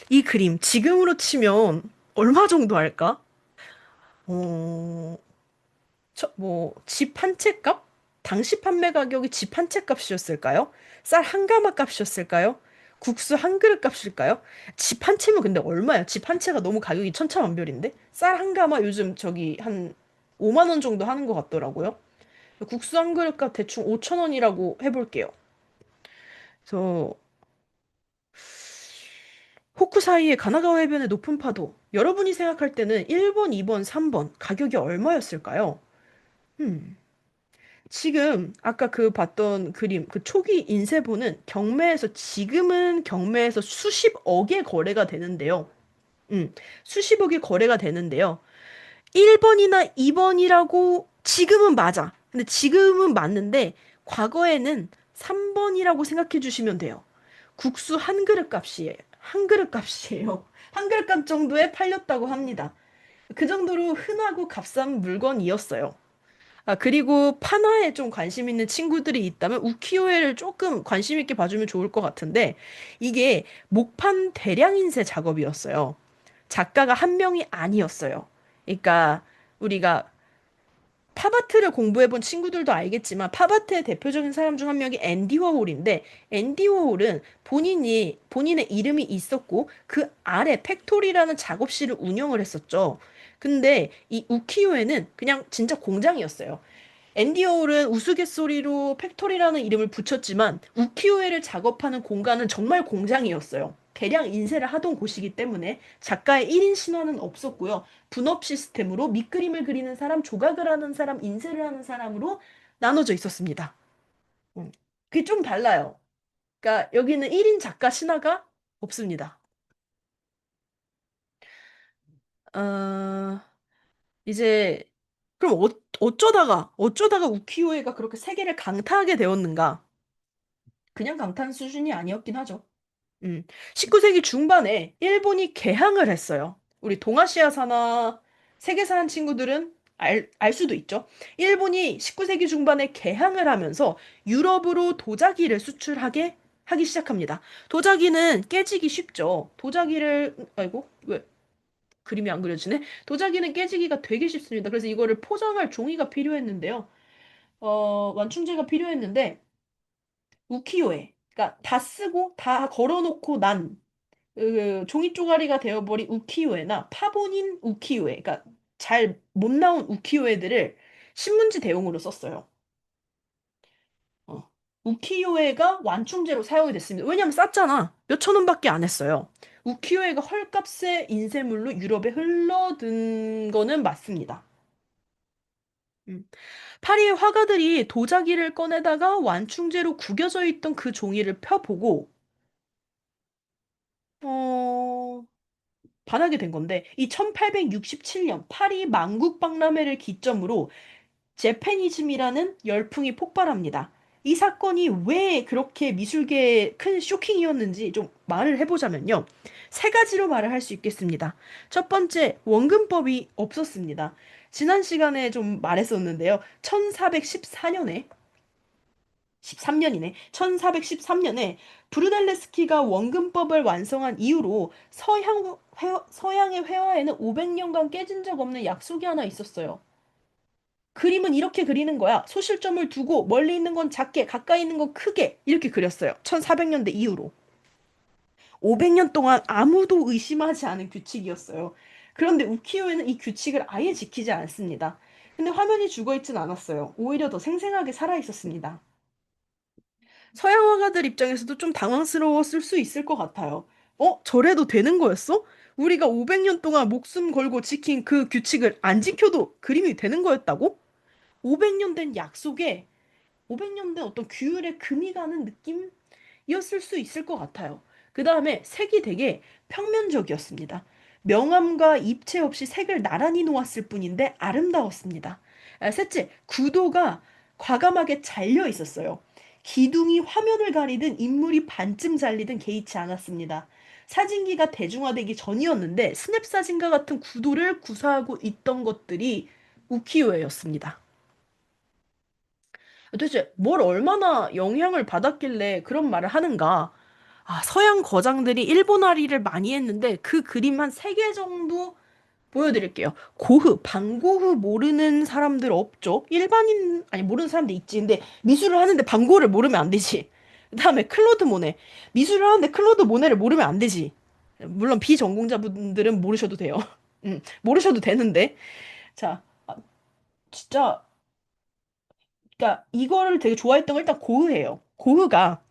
이 그림 지금으로 치면 얼마 정도 할까? 어, 집 한 채 값? 당시 판매 가격이 집 한 채 값이었을까요? 쌀 한 가마 값이었을까요? 국수 한 그릇 값일까요? 집 한 채면 근데 얼마야? 집 한 채가 너무 가격이 천차만별인데? 쌀 한 가마 요즘 저기 한 5만 원 정도 하는 것 같더라고요. 국수 한 그릇 값 대충 5천 원이라고 해볼게요. 그래서 호쿠 사이의 가나가와 해변의 높은 파도. 여러분이 생각할 때는 1번, 2번, 3번 가격이 얼마였을까요? 음. 지금 아까 그 봤던 그림, 그 초기 인쇄본은 경매에서 지금은 경매에서 수십억의 거래가 되는데요. 수십억의 거래가 되는데요. 1번이나 2번이라고 지금은 맞아. 근데 지금은 맞는데 과거에는 3번이라고 생각해 주시면 돼요. 국수 한 그릇 값이에요. 한 그릇 값이에요. 한 그릇 값 정도에 팔렸다고 합니다. 그 정도로 흔하고 값싼 물건이었어요. 아, 그리고 파나에 좀 관심 있는 친구들이 있다면 우키요에를 조금 관심 있게 봐주면 좋을 것 같은데 이게 목판 대량 인쇄 작업이었어요. 작가가 한 명이 아니었어요. 그러니까 우리가 팝아트를 공부해본 친구들도 알겠지만 팝아트의 대표적인 사람 중 한 명이 앤디 워홀인데 앤디 워홀은 본인의 이름이 있었고 그 아래 팩토리라는 작업실을 운영을 했었죠. 근데 이 우키요에는 그냥 진짜 공장이었어요. 앤디 워홀은 우스갯소리로 팩토리라는 이름을 붙였지만 우키요-에를 작업하는 공간은 정말 공장이었어요. 대량 인쇄를 하던 곳이기 때문에 작가의 1인 신화는 없었고요. 분업 시스템으로 밑그림을 그리는 사람, 조각을 하는 사람, 인쇄를 하는 사람으로 나눠져 있었습니다. 음. 그게 좀 달라요. 그러니까 여기는 1인 작가 신화가 없습니다. 어, 이제 그럼 어쩌다가 우키요-에가 그렇게 세계를 강타하게 되었는가? 그냥 강탄 수준이 아니었긴 하죠. 19세기 중반에 일본이 개항을 했어요. 우리 동아시아사나 세계 사는 친구들은 알 수도 있죠. 일본이 19세기 중반에 개항을 하면서 유럽으로 도자기를 하기 시작합니다. 도자기는 깨지기 쉽죠. 아이고, 왜 그림이 안 그려지네? 도자기는 깨지기가 되게 쉽습니다. 그래서 이거를 포장할 종이가 필요했는데요. 완충제가 필요했는데, 우키요에. 그러니까 다 쓰고 다 걸어놓고 난 종이 쪼가리가 되어버린 우키요에나 파본인 우키요에, 그러니까 잘 못 나온 우키요에들을 신문지 대용으로 썼어요. 어. 우키요에가 완충제로 사용이 됐습니다. 왜냐면 쌌잖아. 몇천 원밖에 안 했어요. 우키요에가 헐값의 인쇄물로 유럽에 흘러든 거는 맞습니다. 음. 파리의 화가들이 도자기를 꺼내다가 완충제로 구겨져 있던 그 종이를 펴보고, 어, 반하게 된 건데, 이 1867년 파리 만국박람회를 기점으로 재패니즘이라는 열풍이 폭발합니다. 이 사건이 왜 그렇게 미술계에 큰 쇼킹이었는지 좀 말을 해보자면요. 세 가지로 말을 할 수 있겠습니다. 첫 번째, 원근법이 없었습니다. 지난 시간에 좀 말했었는데요. 1414년에 13년이네. 1413년에 브루넬레스키가 원근법을 완성한 이후로 서양의 회화에는 500년간 깨진 적 없는 약속이 하나 있었어요. 그림은 이렇게 그리는 거야. 소실점을 두고 멀리 있는 건 작게, 가까이 있는 건 크게 이렇게 그렸어요. 1400년대 이후로. 500년 동안 아무도 의심하지 않은 규칙이었어요. 그런데 우키요에는 이 규칙을 아예 지키지 않습니다. 근데 화면이 죽어 있진 않았어요. 오히려 더 생생하게 살아 있었습니다. 서양 화가들 입장에서도 좀 당황스러웠을 수 있을 것 같아요. 저래도 되는 거였어? 우리가 500년 동안 목숨 걸고 지킨 그 규칙을 안 지켜도 그림이 되는 거였다고? 500년 된 약속에 500년 된 어떤 규율에 금이 가는 느낌이었을 수 있을 것 같아요. 그 다음에 색이 되게 평면적이었습니다. 명암과 입체 없이 색을 나란히 놓았을 뿐인데 아름다웠습니다. 셋째, 구도가 과감하게 잘려 있었어요. 기둥이 화면을 가리든 인물이 반쯤 잘리든 개의치 않았습니다. 사진기가 대중화되기 전이었는데 스냅 사진과 같은 구도를 구사하고 있던 것들이 우키요에였습니다. 도대체 뭘 얼마나 영향을 받았길래 그런 말을 하는가? 아, 서양 거장들이 일본아리를 많이 했는데 그 그림 한 세 개 정도 보여드릴게요. 고흐, 방고흐 모르는 사람들 없죠? 일반인, 아니, 모르는 사람들 있지. 근데 미술을 하는데 방고흐를 모르면 안 되지. 그다음에 클로드 모네. 미술을 하는데 클로드 모네를 모르면 안 되지. 물론 비전공자분들은 모르셔도 돼요. 모르셔도 되는데. 자, 진짜 그러니까 이거를 되게 좋아했던 건 일단 고흐예요. 고흐가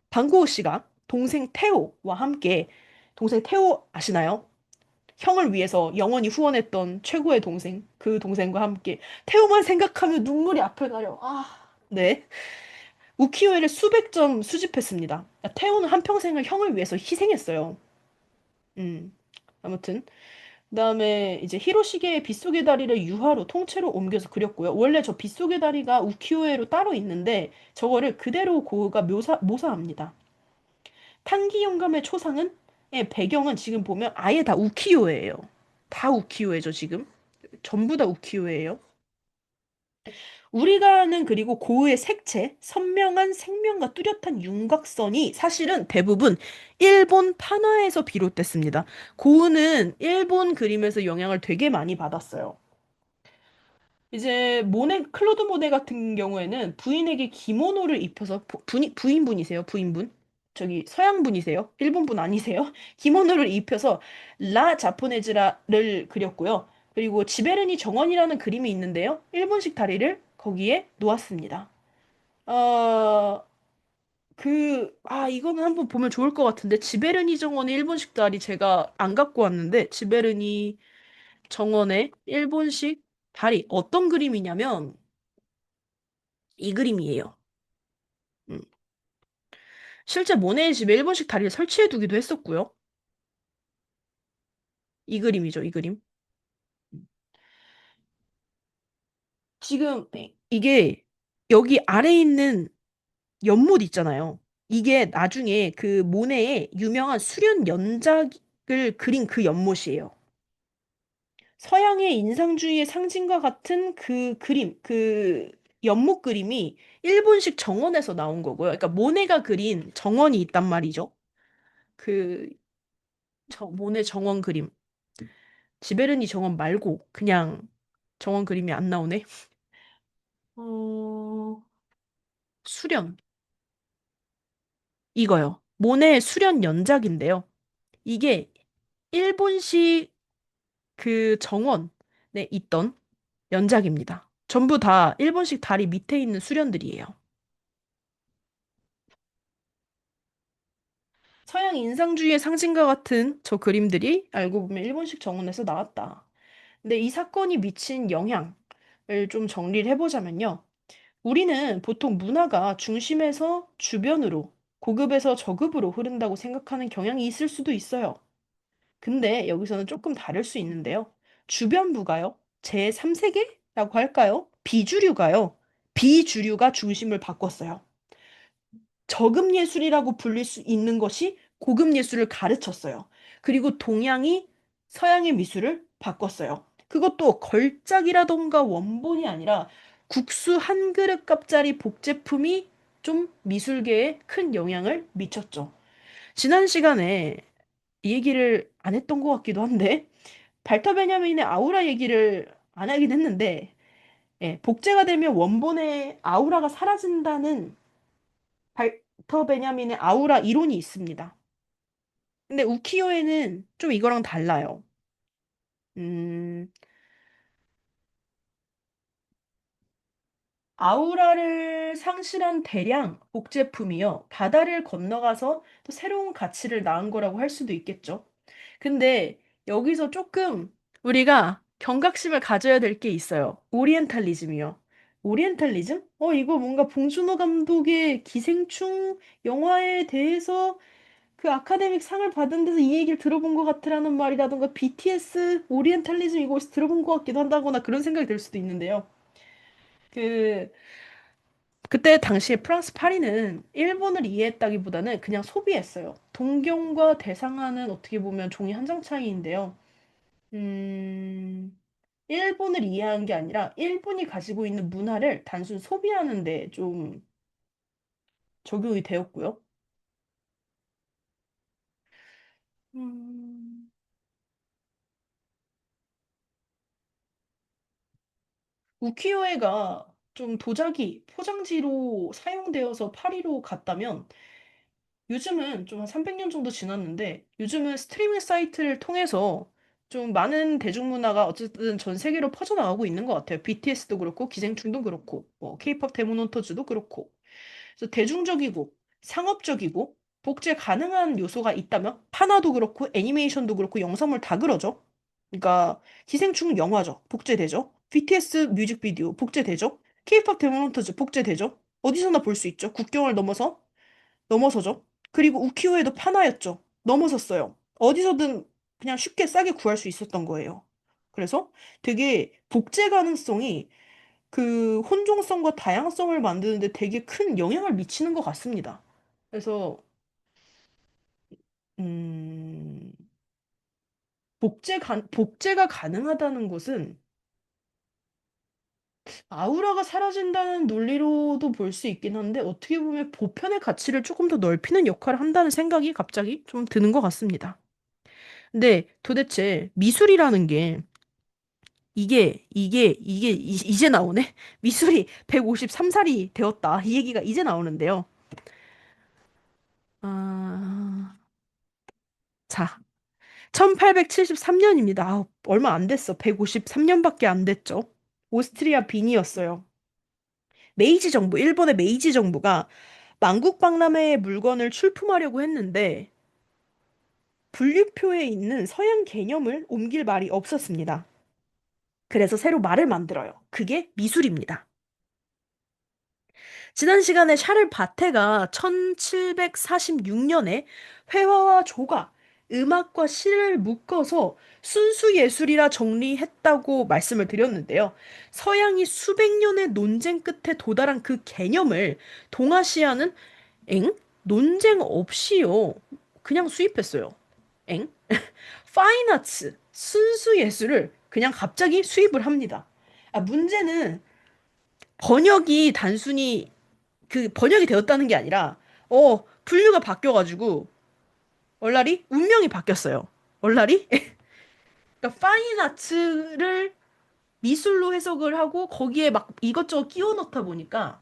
방고흐 씨가 동생 테오와 함께 동생 테오 아시나요? 형을 위해서 영원히 후원했던 최고의 동생 그 동생과 함께 테오만 생각하면 눈물이 앞을 가려. 아, 네. 우키요에를 수백 점 수집했습니다. 테오는 한평생을 형을 위해서 희생했어요. 음. 아무튼 그다음에 이제 히로시게의 빗속의 다리를 유화로 통째로 옮겨서 그렸고요. 원래 저 빗속의 다리가 우키요에로 따로 있는데 저거를 그대로 고흐가 모사합니다. 탄기 영감의 초상은 예, 배경은 지금 보면 아예 다 우키요예요. 다 우키요예죠, 지금. 전부 다 우키요예요. 우리가 아는 그리고 고흐의 색채, 선명한 생명과 뚜렷한 윤곽선이 사실은 대부분 일본 판화에서 비롯됐습니다. 고흐는 일본 그림에서 영향을 되게 많이 받았어요. 이제 클로드 모네 같은 경우에는 부인에게 기모노를 입혀서 부인분이세요, 부인분. 저기 서양분이세요? 일본분 아니세요? 기모노를 입혀서 라 자포네즈라를 그렸고요. 그리고 지베르니 정원이라는 그림이 있는데요. 일본식 다리를 거기에 놓았습니다. 어, 이거는 한번 보면 좋을 것 같은데, 지베르니 정원의 일본식 다리 제가 안 갖고 왔는데, 지베르니 정원의 일본식 다리. 어떤 그림이냐면, 이 그림이에요. 음. 실제 모네의 집에 일본식 다리를 설치해 두기도 했었고요. 이 그림이죠, 이 그림. 지금 이게 여기 아래에 있는 연못 있잖아요. 이게 나중에 그 모네의 유명한 수련 연작을 그린 그 연못이에요. 서양의 인상주의의 상징과 같은 그 그림, 그 연못 그림이 일본식 정원에서 나온 거고요. 그러니까 모네가 그린 정원이 있단 말이죠. 그 모네 정원 그림. 지베르니 정원 말고 그냥 정원 그림이 안 나오네. 어, 수련. 이거요. 모네의 수련 연작인데요. 이게 일본식 그 정원에 있던 연작입니다. 전부 다 일본식 다리 밑에 있는 수련들이에요. 서양 인상주의의 상징과 같은 저 그림들이 알고 보면 일본식 정원에서 나왔다. 근데 이 사건이 미친 영향. 좀 정리를 해보자면요. 우리는 보통 문화가 중심에서 주변으로, 고급에서 저급으로 흐른다고 생각하는 경향이 있을 수도 있어요. 근데 여기서는 조금 다를 수 있는데요. 주변부가요, 제3세계라고 할까요? 비주류가요, 비주류가 중심을 바꿨어요. 저급 예술이라고 불릴 수 있는 것이 고급 예술을 가르쳤어요. 그리고 동양이 서양의 미술을 바꿨어요. 그것도 걸작이라던가 원본이 아니라 국수 한 그릇 값짜리 복제품이 좀 미술계에 큰 영향을 미쳤죠. 지난 시간에 이 얘기를 안 했던 것 같기도 한데, 발터 베냐민의 아우라 얘기를 안 하긴 했는데, 예, 복제가 되면 원본의 아우라가 사라진다는 발터 베냐민의 아우라 이론이 있습니다. 근데 우키요에는 좀 이거랑 달라요. 음, 아우라를 상실한 대량 복제품이요, 바다를 건너가서 또 새로운 가치를 낳은 거라고 할 수도 있겠죠. 근데 여기서 조금 우리가 경각심을 가져야 될 게 있어요. 오리엔탈리즘이요. 오리엔탈리즘? 이거 뭔가 봉준호 감독의 기생충 영화에 대해서 그 아카데믹 상을 받은 데서 이 얘기를 들어본 것 같으라는 말이라던가 BTS 오리엔탈리즘 이거 어디서 들어본 것 같기도 한다거나 그런 생각이 들 수도 있는데요. 그 그때 당시에 프랑스 파리는 일본을 이해했다기보다는 그냥 소비했어요. 동경과 대상하는 어떻게 보면 종이 한 장 차이인데요. 음, 일본을 이해한 게 아니라 일본이 가지고 있는 문화를 단순 소비하는 데 좀 적용이 되었고요. 음, 우키요에가 좀 도자기, 포장지로 사용되어서 파리로 갔다면 요즘은 좀 한 300년 정도 지났는데 요즘은 스트리밍 사이트를 통해서 좀 많은 대중문화가 어쨌든 전 세계로 퍼져나가고 있는 것 같아요. BTS도 그렇고 기생충도 그렇고 뭐 K-pop 데모논터즈도 그렇고. 그래서 대중적이고 상업적이고 복제 가능한 요소가 있다면 판화도 그렇고 애니메이션도 그렇고 영상물 다 그러죠. 그러니까 기생충 영화죠. 복제되죠. BTS 뮤직비디오 복제되죠. K-pop 데모논터즈 복제되죠. 어디서나 볼 수 있죠. 국경을 넘어서죠. 그리고 우키요에도 판화였죠. 넘어섰어요. 어디서든 그냥 쉽게 싸게 구할 수 있었던 거예요. 그래서 되게 복제 가능성이 그 혼종성과 다양성을 만드는데 되게 큰 영향을 미치는 것 같습니다. 그래서 음, 복제가 가능하다는 것은 아우라가 사라진다는 논리로도 볼 수 있긴 한데 어떻게 보면 보편의 가치를 조금 더 넓히는 역할을 한다는 생각이 갑자기 좀 드는 것 같습니다. 근데 도대체 미술이라는 게 이제 나오네? 미술이 153살이 되었다. 이 얘기가 이제 나오는데요. 아, 자, 1873년입니다. 아, 얼마 안 됐어. 153년밖에 안 됐죠. 오스트리아 빈이었어요. 메이지 정부, 일본의 메이지 정부가 만국박람회에 물건을 출품하려고 했는데 분류표에 있는 서양 개념을 옮길 말이 없었습니다. 그래서 새로 말을 만들어요. 그게 미술입니다. 지난 시간에 샤를 바테가 1746년에 회화와 조각, 음악과 시를 묶어서 순수 예술이라 정리했다고 말씀을 드렸는데요. 서양이 수백 년의 논쟁 끝에 도달한 그 개념을 동아시아는 엥? 논쟁 없이요. 그냥 수입했어요. 엥? 파인아츠, 순수 예술을 그냥 갑자기 수입을 합니다. 문제는 번역이 단순히 그 번역이 되었다는 게 아니라 분류가 바뀌어가지고 얼라리 운명이 바뀌었어요. 얼라리? 그러니까 파인 아츠를 미술로 해석을 하고 거기에 막 이것저것 끼워 넣다 보니까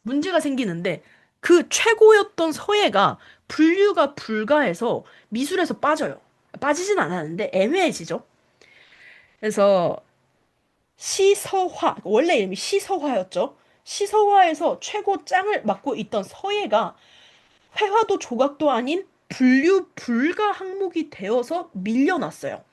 문제가 생기는데 그 최고였던 서예가 분류가 불가해서 미술에서 빠져요. 빠지진 않았는데 애매해지죠. 그래서 시서화, 원래 이름이 시서화였죠. 시서화에서 최고 짱을 맡고 있던 서예가 회화도 조각도 아닌 분류 불가 항목이 되어서 밀려났어요.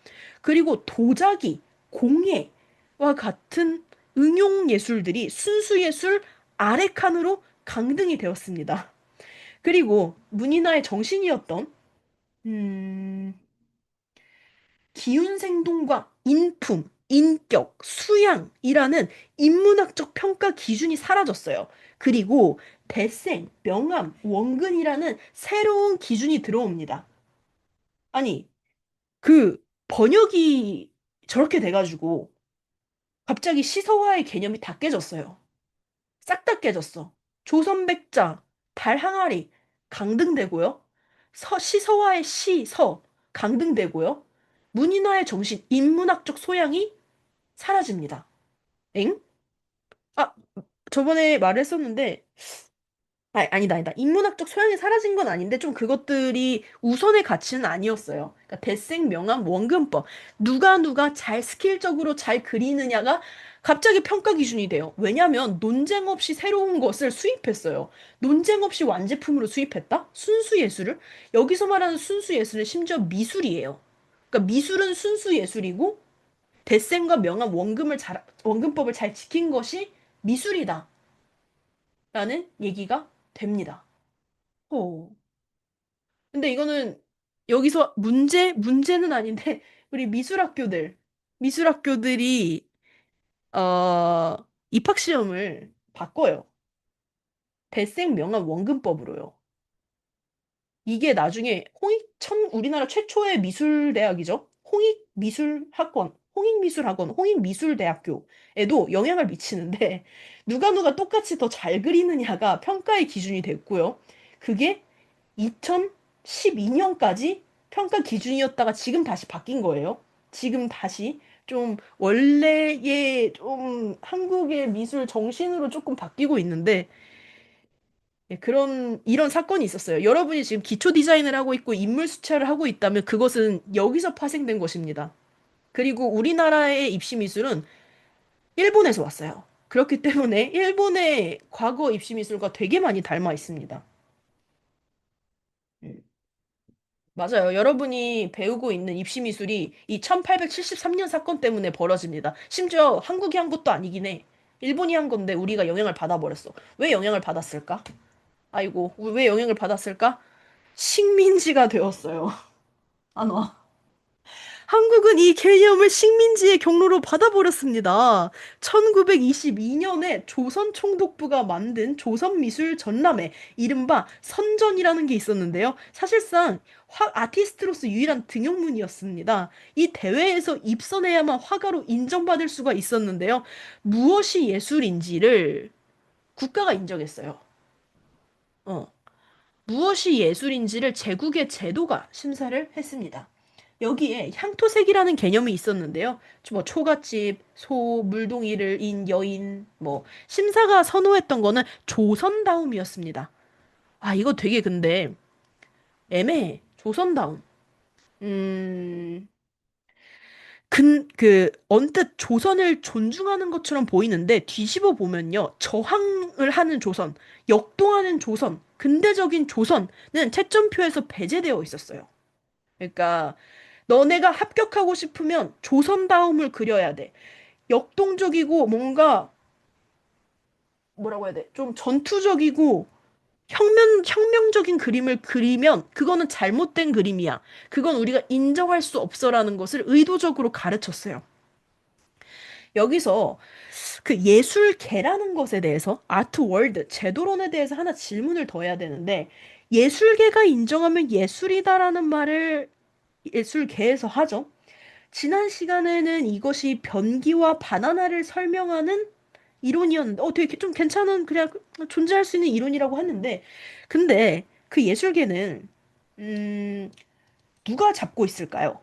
그리고 도자기, 공예와 같은 응용 예술들이 순수 예술 아래 칸으로 강등이 되었습니다. 그리고 문인화의 정신이었던 음, 기운생동과 인품, 인격, 수양이라는 인문학적 평가 기준이 사라졌어요. 그리고 대생, 명암, 원근이라는 새로운 기준이 들어옵니다. 아니, 그 번역이 저렇게 돼가지고 갑자기 시서화의 개념이 다 깨졌어요. 싹 다 깨졌어. 조선백자, 달항아리 강등되고요. 시서와의 시서 강등되고요. 문인화의 정신, 인문학적 소양이 사라집니다. 엥? 아, 저번에 말했었는데, 아니다, 아니다. 인문학적 소양이 사라진 건 아닌데, 좀 그것들이 우선의 가치는 아니었어요. 그러니까 대생, 명암, 원근법. 누가 잘 스킬적으로 잘 그리느냐가 갑자기 평가 기준이 돼요. 왜냐면 논쟁 없이 새로운 것을 수입했어요. 논쟁 없이 완제품으로 수입했다? 순수 예술을? 여기서 말하는 순수 예술은 심지어 미술이에요. 그러니까 미술은 순수 예술이고, 대생과 명암, 원근법을 잘 지킨 것이 미술이다. 라는 얘기가 됩니다. 어. 근데 이거는 여기서 문제는 아닌데, 우리 미술학교들이, 어, 입학시험을 바꿔요. 대생 명암 원근법으로요. 이게 나중에 우리나라 최초의 미술대학이죠. 홍익미술대학교에도 영향을 미치는데, 누가 똑같이 더 잘 그리느냐가 평가의 기준이 됐고요. 그게 2012년까지 평가 기준이었다가 지금 다시 바뀐 거예요. 지금 다시 좀 원래의 좀 한국의 미술 정신으로 조금 바뀌고 있는데 예, 이런 사건이 있었어요. 여러분이 지금 기초 디자인을 하고 있고 인물 수채를 하고 있다면 그것은 여기서 파생된 것입니다. 그리고 우리나라의 입시 미술은 일본에서 왔어요. 그렇기 때문에 일본의 과거 입시 미술과 되게 많이 닮아 있습니다. 음. 맞아요. 여러분이 배우고 있는 입시 미술이 이 1873년 사건 때문에 벌어집니다. 심지어 한국이 한 것도 아니긴 해. 일본이 한 건데 우리가 영향을 받아버렸어. 왜 영향을 받았을까? 아이고, 왜 영향을 받았을까? 식민지가 되었어요. 안 와. 한국은 이 개념을 식민지의 경로로 받아버렸습니다. 1922년에 조선총독부가 만든 조선미술전람회, 이른바 선전이라는 게 있었는데요. 사실상 아티스트로서 유일한 등용문이었습니다. 이 대회에서 입선해야만 화가로 인정받을 수가 있었는데요. 무엇이 예술인지를 국가가 인정했어요. 어. 무엇이 예술인지를 제국의 제도가 심사를 했습니다. 여기에 향토색이라는 개념이 있었는데요. 뭐 초가집, 물동이를 인 여인, 뭐 심사가 선호했던 거는 조선다움이었습니다. 아, 이거 되게 근데 애매해. 조선다움. 음, 언뜻 조선을 존중하는 것처럼 보이는데 뒤집어 보면요. 저항을 하는 조선, 역동하는 조선, 근대적인 조선은 채점표에서 배제되어 있었어요. 그러니까 너네가 합격하고 싶으면 조선다움을 그려야 돼. 역동적이고 뭔가 뭐라고 해야 돼? 좀 전투적이고 혁명적인 그림을 그리면 그거는 잘못된 그림이야. 그건 우리가 인정할 수 없어라는 것을 의도적으로 가르쳤어요. 여기서 그 예술계라는 것에 대해서 아트 월드 제도론에 대해서 하나 질문을 더 해야 되는데 예술계가 인정하면 예술이다라는 말을 예술계에서 하죠. 지난 시간에는 이것이 변기와 바나나를 설명하는 이론이었는데 되게 좀 괜찮은 그냥 존재할 수 있는 이론이라고 했는데 근데 그 예술계는 음, 누가 잡고 있을까요?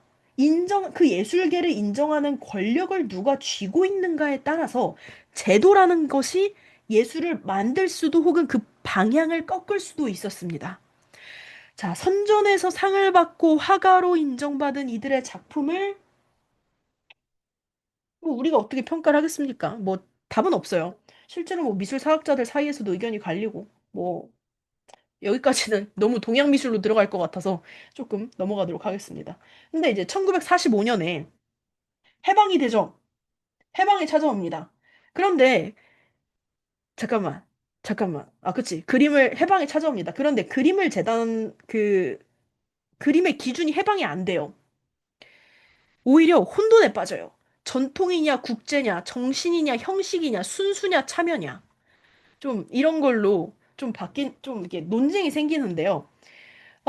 그 예술계를 인정하는 권력을 누가 쥐고 있는가에 따라서 제도라는 것이 예술을 만들 수도 혹은 그 방향을 꺾을 수도 있었습니다. 자, 선전에서 상을 받고 화가로 인정받은 이들의 작품을 뭐 우리가 어떻게 평가를 하겠습니까? 뭐 답은 없어요. 실제로 뭐 미술 사학자들 사이에서도 의견이 갈리고 뭐 여기까지는 너무 동양 미술로 들어갈 것 같아서 조금 넘어가도록 하겠습니다. 근데 이제 1945년에 해방이 되죠. 해방이 찾아옵니다. 그런데 잠깐만. 잠깐만. 아, 그치. 그림을 해방이 찾아옵니다. 그런데 그림을 그림의 기준이 해방이 안 돼요. 오히려 혼돈에 빠져요. 전통이냐, 국제냐, 정신이냐, 형식이냐, 순수냐, 참여냐. 좀 이런 걸로 좀 이렇게 논쟁이 생기는데요.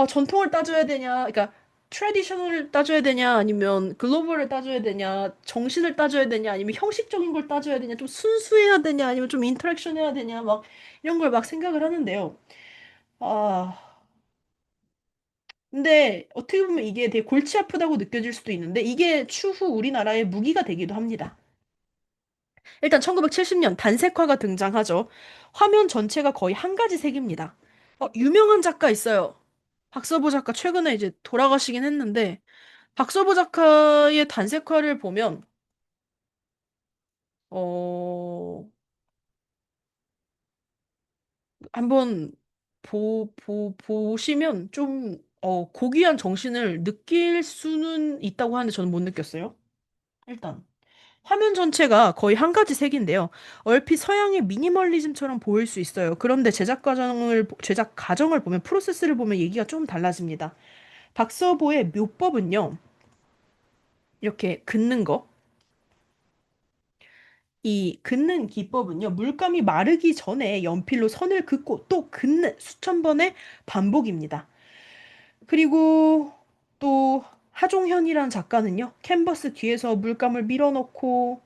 전통을 따져야 되냐, 그러니까 트레디셔널을 따져야 되냐, 아니면 글로벌을 따져야 되냐, 정신을 따져야 되냐, 아니면 형식적인 걸 따져야 되냐, 좀 순수해야 되냐, 아니면 좀 인터랙션 해야 되냐, 막 이런 걸 막 생각을 하는데요. 아, 근데 어떻게 보면 이게 되게 골치 아프다고 느껴질 수도 있는데 이게 추후 우리나라의 무기가 되기도 합니다. 일단 1970년 단색화가 등장하죠. 화면 전체가 거의 한 가지 색입니다. 유명한 작가 있어요. 박서보 작가 최근에 이제 돌아가시긴 했는데 박서보 작가의 단색화를 보면 어 한번 보시면 좀 고귀한 정신을 느낄 수는 있다고 하는데 저는 못 느꼈어요. 일단 화면 전체가 거의 한 가지 색인데요. 얼핏 서양의 미니멀리즘처럼 보일 수 있어요. 그런데 제작 과정을 보면 프로세스를 보면 얘기가 좀 달라집니다. 박서보의 묘법은요. 이렇게 긋는 거. 이 긋는 기법은요. 물감이 마르기 전에 연필로 선을 긋고 또 긋는 수천 번의 반복입니다. 그리고 또 하종현이라는 작가는요. 캔버스 뒤에서 물감을 밀어넣고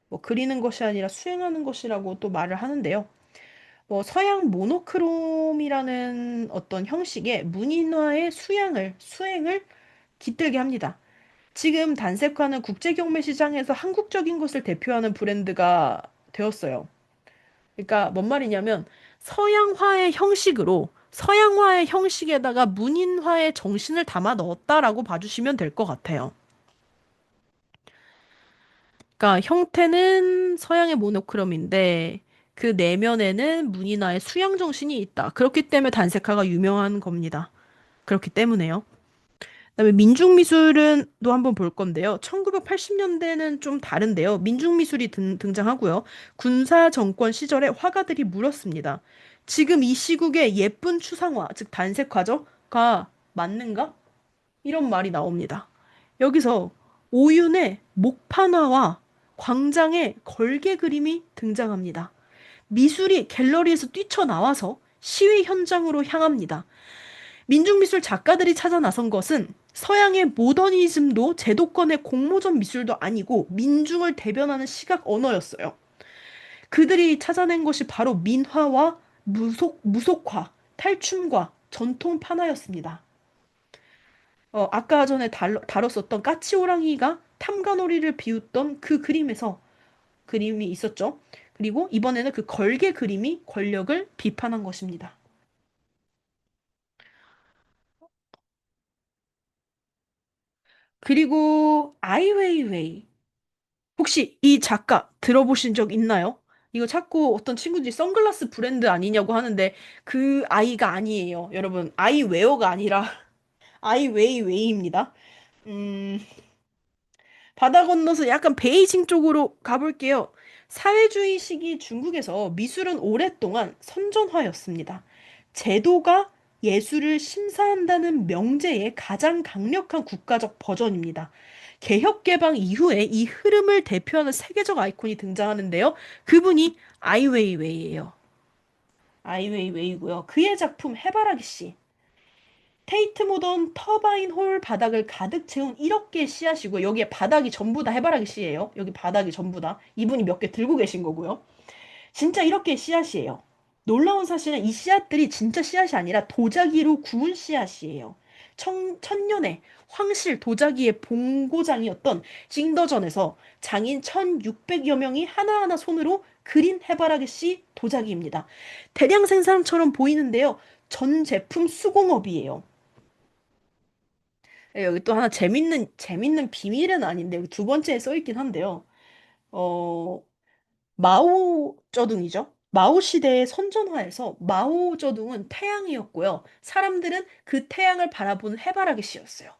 뭐 그리는 것이 아니라 수행하는 것이라고 또 말을 하는데요. 뭐 서양 모노크롬이라는 어떤 형식의 문인화의 수행을 깃들게 합니다. 지금 단색화는 국제 경매 시장에서 한국적인 것을 대표하는 브랜드가 되었어요. 그러니까 뭔 말이냐면 서양화의 형식에다가 문인화의 정신을 담아 넣었다라고 봐주시면 될 것 같아요. 그러니까 형태는 서양의 모노크롬인데 그 내면에는 문인화의 수양 정신이 있다. 그렇기 때문에 단색화가 유명한 겁니다. 그렇기 때문에요. 그다음에 민중미술은 또 한번 볼 건데요. 1980년대는 좀 다른데요. 민중미술이 등장하고요. 군사 정권 시절에 화가들이 물었습니다. 지금 이 시국에 예쁜 추상화, 즉 단색화죠?가 맞는가? 이런 말이 나옵니다. 여기서 오윤의 목판화와 광장의 걸개 그림이 등장합니다. 미술이 갤러리에서 뛰쳐나와서 시위 현장으로 향합니다. 민중미술 작가들이 찾아 나선 것은 서양의 모더니즘도 제도권의 공모전 미술도 아니고 민중을 대변하는 시각 언어였어요. 그들이 찾아낸 것이 바로 민화와 무속화, 탈춤과 전통 판화였습니다. 아까 전에 다뤘었던 까치호랑이가 탐관오리를 비웃던 그 그림이 있었죠. 그리고 이번에는 그 걸개 그림이 권력을 비판한 것입니다. 그리고 아이웨이웨이. 혹시 이 작가 들어보신 적 있나요? 이거 자꾸 어떤 친구들이 선글라스 브랜드 아니냐고 하는데 그 아이가 아니에요. 여러분, 아이웨어가 아니라 아이웨이웨이입니다. 음, 바다 건너서 약간 베이징 쪽으로 가볼게요. 사회주의 시기 중국에서 미술은 오랫동안 선전화였습니다. 제도가 예술을 심사한다는 명제의 가장 강력한 국가적 버전입니다. 개혁 개방 이후에 이 흐름을 대표하는 세계적 아이콘이 등장하는데요. 그분이 아이웨이웨이예요. 아이웨이웨이고요. 그의 작품 해바라기 씨. 테이트 모던 터바인 홀 바닥을 가득 채운 1억 개의 씨앗이고 여기에 바닥이 전부 다 해바라기 씨예요. 여기 바닥이 전부 다. 이분이 몇 개 들고 계신 거고요. 진짜 1억 개의 씨앗이에요. 놀라운 사실은 이 씨앗들이 진짜 씨앗이 아니라 도자기로 구운 씨앗이에요. 천년의 황실 도자기의 본고장이었던 징더전에서 장인 1600여 명이 하나하나 손으로 그린 해바라기 씨 도자기입니다. 대량 생산처럼 보이는데요. 전 제품 수공업이에요. 여기 또 하나 재밌는 비밀은 아닌데, 여기 두 번째에 써 있긴 한데요. 어, 마오쩌둥이죠. 마오 시대의 선전화에서 마오쩌둥은 태양이었고요. 사람들은 그 태양을 바라보는 해바라기 씨였어요.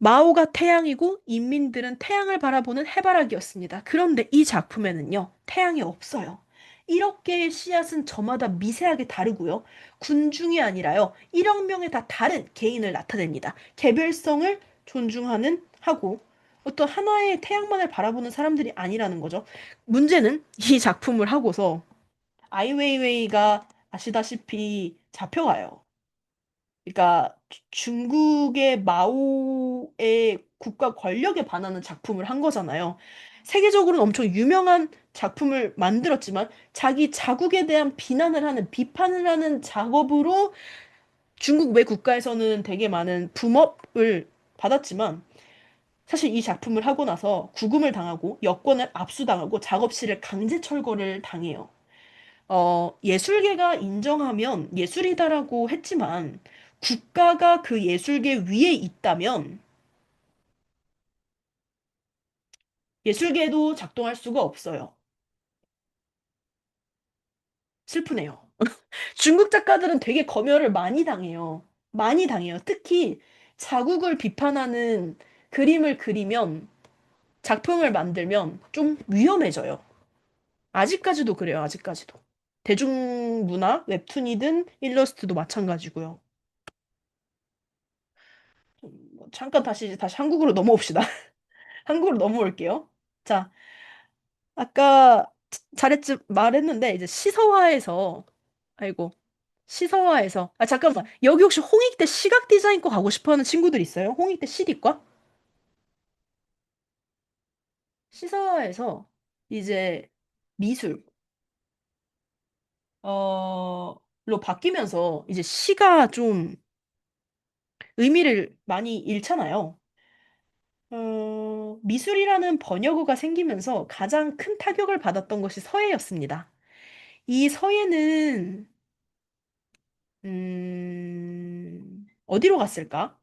마오가 태양이고 인민들은 태양을 바라보는 해바라기였습니다. 그런데 이 작품에는요, 태양이 없어요. 1억 개의 씨앗은 저마다 미세하게 다르고요. 군중이 아니라요, 1억 명의 다 다른 개인을 나타냅니다. 개별성을 존중하는 하고 어떤 하나의 태양만을 바라보는 사람들이 아니라는 거죠. 문제는 이 작품을 하고서 아이웨이웨이가 아시다시피 잡혀가요. 그러니까 중국의 마오의 국가 권력에 반하는 작품을 한 거잖아요. 세계적으로는 엄청 유명한 작품을 만들었지만 자기 자국에 대한 비난을 하는, 비판을 하는 작업으로 중국 외 국가에서는 되게 많은 붐업을 받았지만 사실 이 작품을 하고 나서 구금을 당하고 여권을 압수당하고 작업실을 강제 철거를 당해요. 예술계가 인정하면 예술이다라고 했지만 국가가 그 예술계 위에 있다면 예술계도 작동할 수가 없어요. 슬프네요. 중국 작가들은 되게 검열을 많이 당해요. 많이 당해요. 특히 자국을 비판하는 그림을 그리면 작품을 만들면 좀 위험해져요. 아직까지도 그래요. 아직까지도. 대중문화, 웹툰이든 일러스트도 마찬가지고요. 잠깐 다시 한국으로 넘어옵시다. 한국으로 넘어올게요. 자, 아까 잘했지, 말했는데, 이제 시서화에서, 아이고, 시서화에서, 아, 잠깐만. 여기 혹시 홍익대 시각 디자인과 가고 싶어 하는 친구들 있어요? 홍익대 시디과? 시서화에서 이제 미술, 로 바뀌면서 이제 시가 좀 의미를 많이 잃잖아요. 미술이라는 번역어가 생기면서 가장 큰 타격을 받았던 것이 서예였습니다. 이 서예는 어디로 갔을까?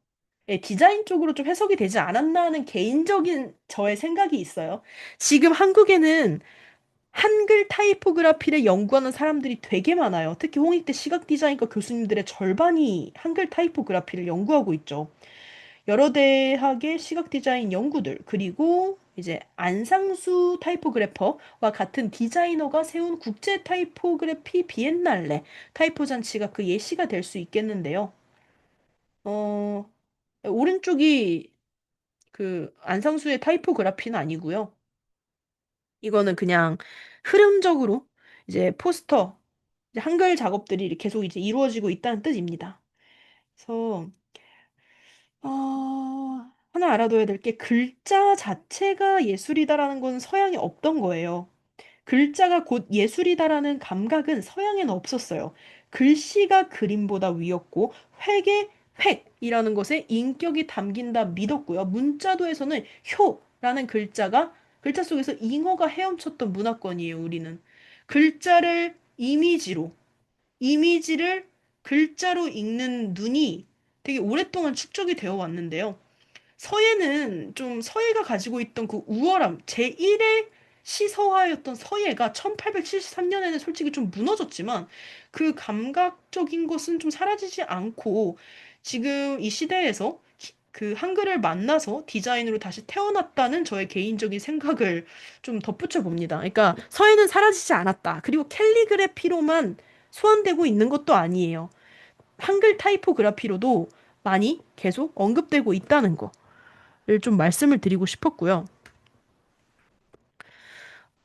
예, 디자인 쪽으로 좀 해석이 되지 않았나 하는 개인적인 저의 생각이 있어요. 지금 한국에는 한글 타이포그라피를 연구하는 사람들이 되게 많아요. 특히 홍익대 시각 디자인과 교수님들의 절반이 한글 타이포그라피를 연구하고 있죠. 여러 대학의 시각 디자인 연구들, 그리고 이제 안상수 타이포그래퍼와 같은 디자이너가 세운 국제 타이포그래피 비엔날레, 타이포 잔치가 그 예시가 될 수 있겠는데요. 어, 오른쪽이 그 안상수의 타이포그래피는 아니고요. 이거는 그냥 흐름적으로 이제 포스터, 이제 한글 작업들이 계속 이제 이루어지고 있다는 뜻입니다. 그래서 하나 알아둬야 될 게 글자 자체가 예술이다라는 건 서양에 없던 거예요. 글자가 곧 예술이다라는 감각은 서양에는 없었어요. 글씨가 그림보다 위였고 획의 획이라는 것에 인격이 담긴다 믿었고요. 문자도에서는 효라는 글자가 글자 속에서 잉어가 헤엄쳤던 문화권이에요, 우리는. 글자를 이미지를 글자로 읽는 눈이 되게 오랫동안 축적이 되어 왔는데요. 서예는 좀 서예가 가지고 있던 그 우월함, 제1의 시서화였던 서예가 1873년에는 솔직히 좀 무너졌지만 그 감각적인 것은 좀 사라지지 않고 지금 이 시대에서 그 한글을 만나서 디자인으로 다시 태어났다는 저의 개인적인 생각을 좀 덧붙여 봅니다. 그러니까 서예는 사라지지 않았다. 그리고 캘리그래피로만 소환되고 있는 것도 아니에요. 한글 타이포그라피로도 많이 계속 언급되고 있다는 거. 좀 말씀을 드리고 싶었고요.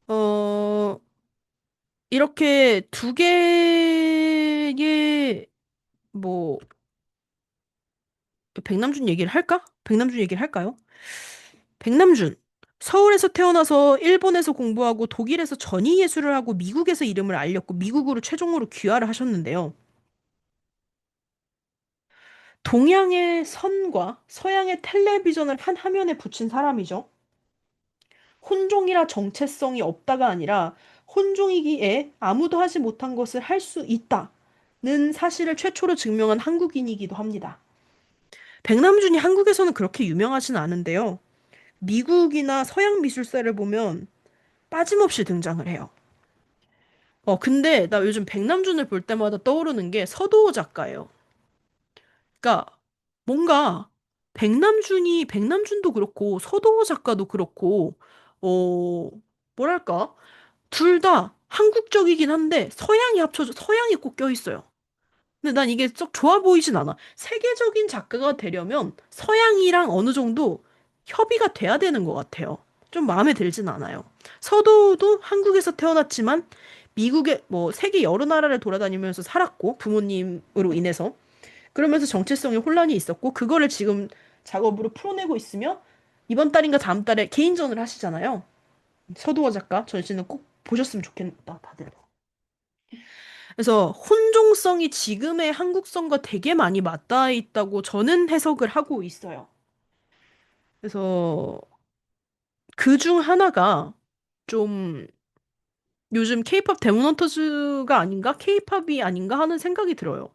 어, 이렇게 두 개의, 뭐, 백남준 얘기를 할까? 백남준 얘기를 할까요? 백남준. 서울에서 태어나서 일본에서 공부하고 독일에서 전위 예술을 하고 미국에서 이름을 알렸고 미국으로 최종으로 귀화를 하셨는데요. 동양의 선과 서양의 텔레비전을 한 화면에 붙인 사람이죠. 혼종이라 정체성이 없다가 아니라 혼종이기에 아무도 하지 못한 것을 할 수 있다는 사실을 최초로 증명한 한국인이기도 합니다. 백남준이 한국에서는 그렇게 유명하진 않은데요. 미국이나 서양 미술사를 보면 빠짐없이 등장을 해요. 근데 나 요즘 백남준을 볼 때마다 떠오르는 게 서도호 작가예요. 그러니까 뭔가 백남준도 그렇고, 서도호 작가도 그렇고, 어, 뭐랄까, 둘 다 한국적이긴 한데, 서양이 꼭 껴있어요. 근데 난 이게 썩 좋아 보이진 않아. 세계적인 작가가 되려면 서양이랑 어느 정도 협의가 돼야 되는 것 같아요. 좀 마음에 들진 않아요. 서도도 한국에서 태어났지만 미국의 뭐 세계 여러 나라를 돌아다니면서 살았고 부모님으로 인해서 그러면서 정체성에 혼란이 있었고 그거를 지금 작업으로 풀어내고 있으며 이번 달인가 다음 달에 개인전을 하시잖아요. 서도어 작가 전시는 꼭 보셨으면 좋겠다, 다들. 그래서 혼종성이 지금의 한국성과 되게 많이 맞닿아 있다고 저는 해석을 하고 있어요. 그래서 그 중 하나가 좀 요즘 케이팝 데모넌터즈가 아닌가? 케이팝이 아닌가 하는 생각이 들어요.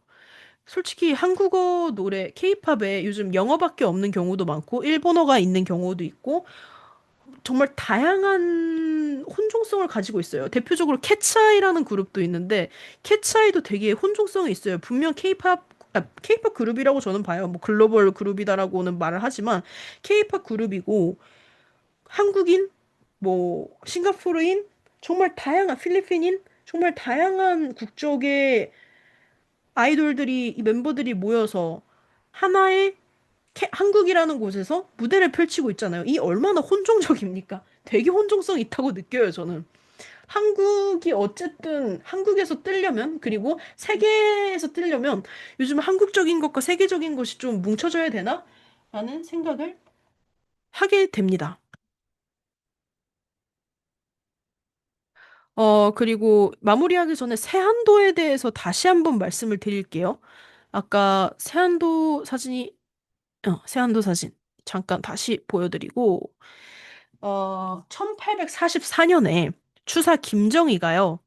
솔직히 한국어 노래, 케이팝에 요즘 영어밖에 없는 경우도 많고, 일본어가 있는 경우도 있고, 정말 다양한 혼종성을 가지고 있어요. 대표적으로 캣츠아이라는 그룹도 있는데 캣츠아이도 되게 혼종성이 있어요. 분명 케이팝 그룹이라고 저는 봐요. 뭐 글로벌 그룹이다라고는 말을 하지만 케이팝 그룹이고 한국인, 뭐 싱가포르인, 정말 다양한 필리핀인, 정말 다양한 국적의 아이돌들이 이 멤버들이 모여서 하나의 한국이라는 곳에서 무대를 펼치고 있잖아요. 이 얼마나 혼종적입니까? 되게 혼종성 있다고 느껴요, 저는. 한국이 어쨌든 한국에서 뜨려면, 그리고 세계에서 뜨려면 요즘 한국적인 것과 세계적인 것이 좀 뭉쳐져야 되나? 라는 생각을 하게 됩니다. 그리고 마무리하기 전에 세안도에 대해서 다시 한번 말씀을 드릴게요. 아까 세안도 사진 잠깐 다시 보여드리고, 1844년에 추사 김정희가요,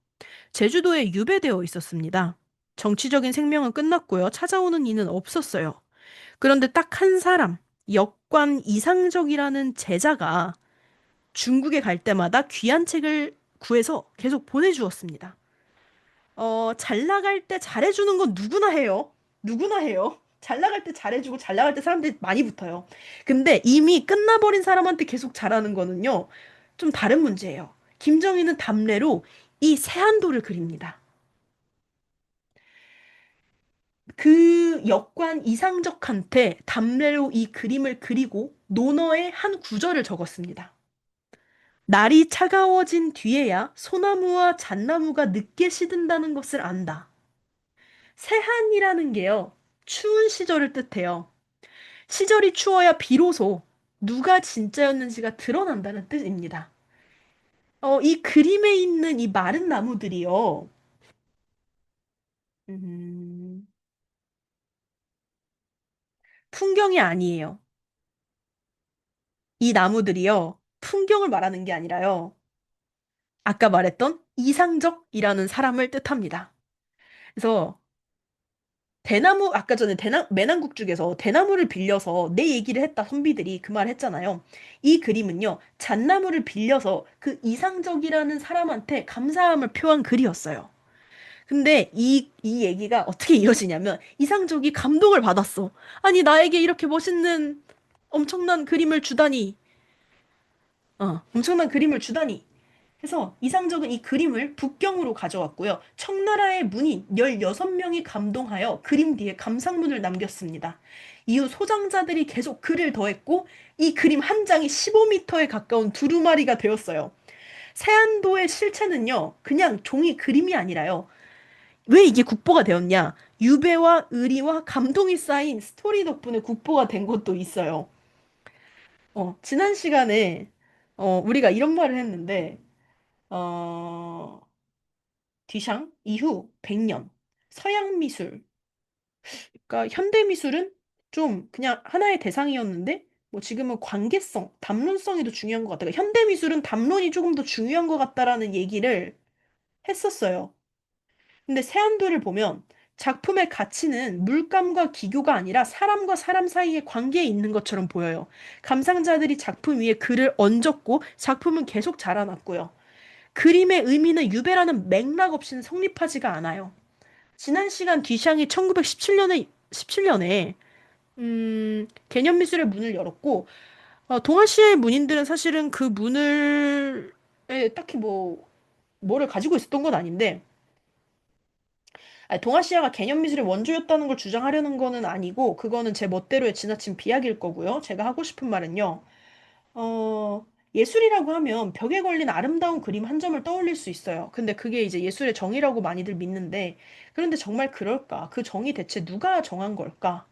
제주도에 유배되어 있었습니다. 정치적인 생명은 끝났고요. 찾아오는 이는 없었어요. 그런데 딱 한 사람, 역관 이상적이라는 제자가 중국에 갈 때마다 귀한 책을 구해서 계속 보내주었습니다. 잘 나갈 때 잘해주는 건 누구나 해요. 누구나 해요. 잘 나갈 때 잘해주고 잘 나갈 때 사람들이 많이 붙어요. 근데 이미 끝나버린 사람한테 계속 잘하는 거는요, 좀 다른 문제예요. 김정희는 답례로 이 세안도를 그립니다. 그 역관 이상적한테 답례로 이 그림을 그리고 논어의 한 구절을 적었습니다. 날이 차가워진 뒤에야 소나무와 잣나무가 늦게 시든다는 것을 안다. 세한이라는 게요, 추운 시절을 뜻해요. 시절이 추워야 비로소 누가 진짜였는지가 드러난다는 뜻입니다. 이 그림에 있는 이 마른 나무들이요, 음, 풍경이 아니에요. 이 나무들이요, 풍경을 말하는 게 아니라요, 아까 말했던 이상적이라는 사람을 뜻합니다. 그래서 아까 전에 매난국 쪽에서 대나무를 빌려서 내 얘기를 했다 선비들이 그 말 했잖아요. 이 그림은요, 잣나무를 빌려서 그 이상적이라는 사람한테 감사함을 표한 글이었어요. 근데 이 얘기가 어떻게 이어지냐면, 이상적이 감동을 받았어. 아니, 나에게 이렇게 멋있는 엄청난 그림을 주다니. 엄청난 그림을 주다니. 그래서 이상적은 이 그림을 북경으로 가져왔고요. 청나라의 문인 16명이 감동하여 그림 뒤에 감상문을 남겼습니다. 이후 소장자들이 계속 글을 더했고 이 그림 한 장이 15m에 가까운 두루마리가 되었어요. 세안도의 실체는요, 그냥 종이 그림이 아니라요. 왜 이게 국보가 되었냐? 유배와 의리와 감동이 쌓인 스토리 덕분에 국보가 된 것도 있어요. 지난 시간에 우리가 이런 말을 했는데, 어, 뒤샹 이후 100년 서양 미술, 그러니까 현대 미술은 좀 그냥 하나의 대상이었는데 뭐 지금은 관계성, 담론성이 더 중요한 것 같다. 그러니까 현대 미술은 담론이 조금 더 중요한 것 같다라는 얘기를 했었어요. 근데 세안도를 보면 작품의 가치는 물감과 기교가 아니라 사람과 사람 사이의 관계에 있는 것처럼 보여요. 감상자들이 작품 위에 글을 얹었고 작품은 계속 자라났고요. 그림의 의미는 유배라는 맥락 없이는 성립하지가 않아요. 지난 시간 뒤샹이 1917년에 개념 미술의 문을 열었고, 동아시아의 문인들은 사실은 그 문을, 딱히 뭐를 가지고 있었던 건 아닌데, 동아시아가 개념 미술의 원조였다는 걸 주장하려는 거는 아니고, 그거는 제 멋대로의 지나친 비약일 거고요. 제가 하고 싶은 말은요. 어, 예술이라고 하면 벽에 걸린 아름다운 그림 한 점을 떠올릴 수 있어요. 근데 그게 이제 예술의 정의라고 많이들 믿는데, 그런데 정말 그럴까? 그 정의 대체 누가 정한 걸까?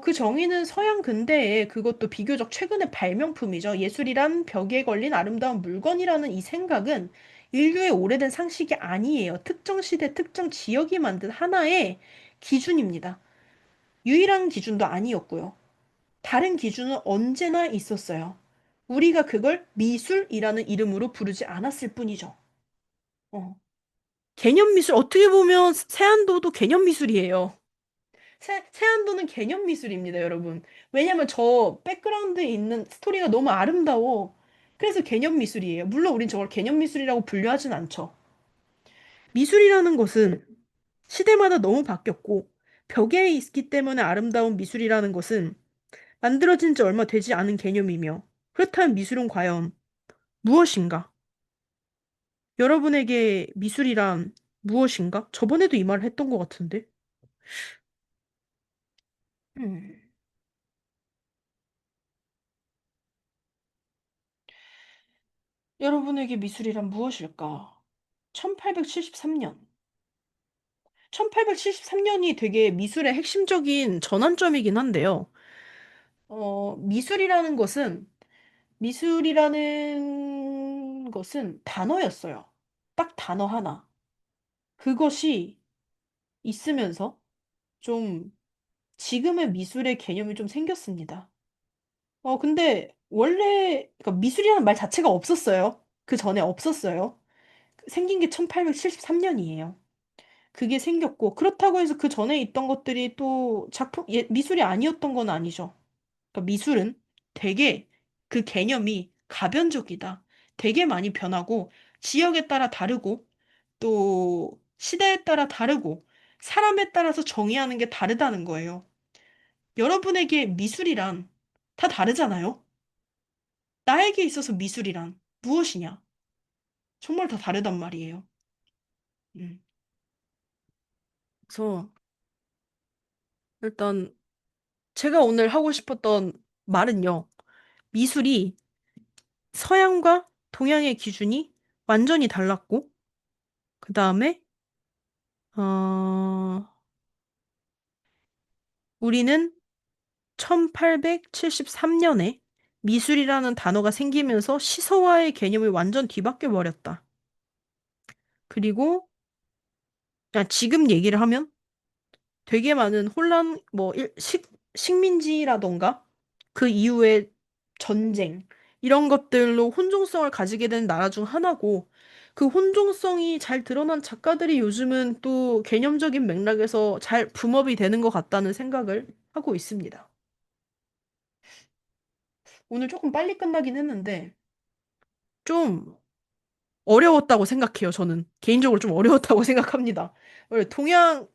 그 정의는 서양 근대에 그것도 비교적 최근의 발명품이죠. 예술이란 벽에 걸린 아름다운 물건이라는 이 생각은 인류의 오래된 상식이 아니에요. 특정 시대, 특정 지역이 만든 하나의 기준입니다. 유일한 기준도 아니었고요. 다른 기준은 언제나 있었어요. 우리가 그걸 미술이라는 이름으로 부르지 않았을 뿐이죠. 어. 개념 미술, 어떻게 보면 세안도도 개념 미술이에요. 세안도는 개념 미술입니다, 여러분. 왜냐면 저 백그라운드에 있는 스토리가 너무 아름다워. 그래서 개념 미술이에요. 물론 우린 저걸 개념 미술이라고 분류하진 않죠. 미술이라는 것은 시대마다 너무 바뀌었고, 벽에 있기 때문에 아름다운 미술이라는 것은 만들어진 지 얼마 되지 않은 개념이며, 그렇다면 미술은 과연 무엇인가? 여러분에게 미술이란 무엇인가? 저번에도 이 말을 했던 것 같은데. 음. 여러분에게 미술이란 무엇일까? 1873년. 1873년이 되게 미술의 핵심적인 전환점이긴 한데요. 미술이라는 것은 단어였어요. 딱 단어 하나. 그것이 있으면서 좀 지금의 미술의 개념이 좀 생겼습니다. 근데 원래, 그러니까 미술이라는 말 자체가 없었어요. 그 전에 없었어요. 생긴 게 1873년이에요. 그게 생겼고, 그렇다고 해서 그 전에 있던 것들이 또 미술이 아니었던 건 아니죠. 그러니까 미술은 되게 그 개념이 가변적이다. 되게 많이 변하고, 지역에 따라 다르고, 또 시대에 따라 다르고, 사람에 따라서 정의하는 게 다르다는 거예요. 여러분에게 미술이란 다 다르잖아요? 나에게 있어서 미술이란 무엇이냐? 정말 다 다르단 말이에요. 음. 그래서 일단 제가 오늘 하고 싶었던 말은요. 미술이 서양과 동양의 기준이 완전히 달랐고, 그 다음에, 어, 우리는 1873년에 미술이라는 단어가 생기면서 시서와의 개념이 완전 뒤바뀌어 버렸다. 그리고, 그냥 지금 얘기를 하면 되게 많은 혼란, 식민지라던가 그 이후에 전쟁, 이런 것들로 혼종성을 가지게 된 나라 중 하나고, 그 혼종성이 잘 드러난 작가들이 요즘은 또 개념적인 맥락에서 잘 붐업이 되는 것 같다는 생각을 하고 있습니다. 오늘 조금 빨리 끝나긴 했는데, 좀 어려웠다고 생각해요, 저는. 개인적으로 좀 어려웠다고 생각합니다. 원래 동양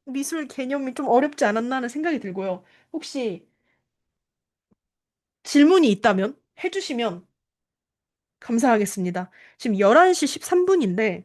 미술 개념이 좀 어렵지 않았나 하는 생각이 들고요. 혹시 질문이 있다면 해주시면 감사하겠습니다. 지금 11시 13분인데,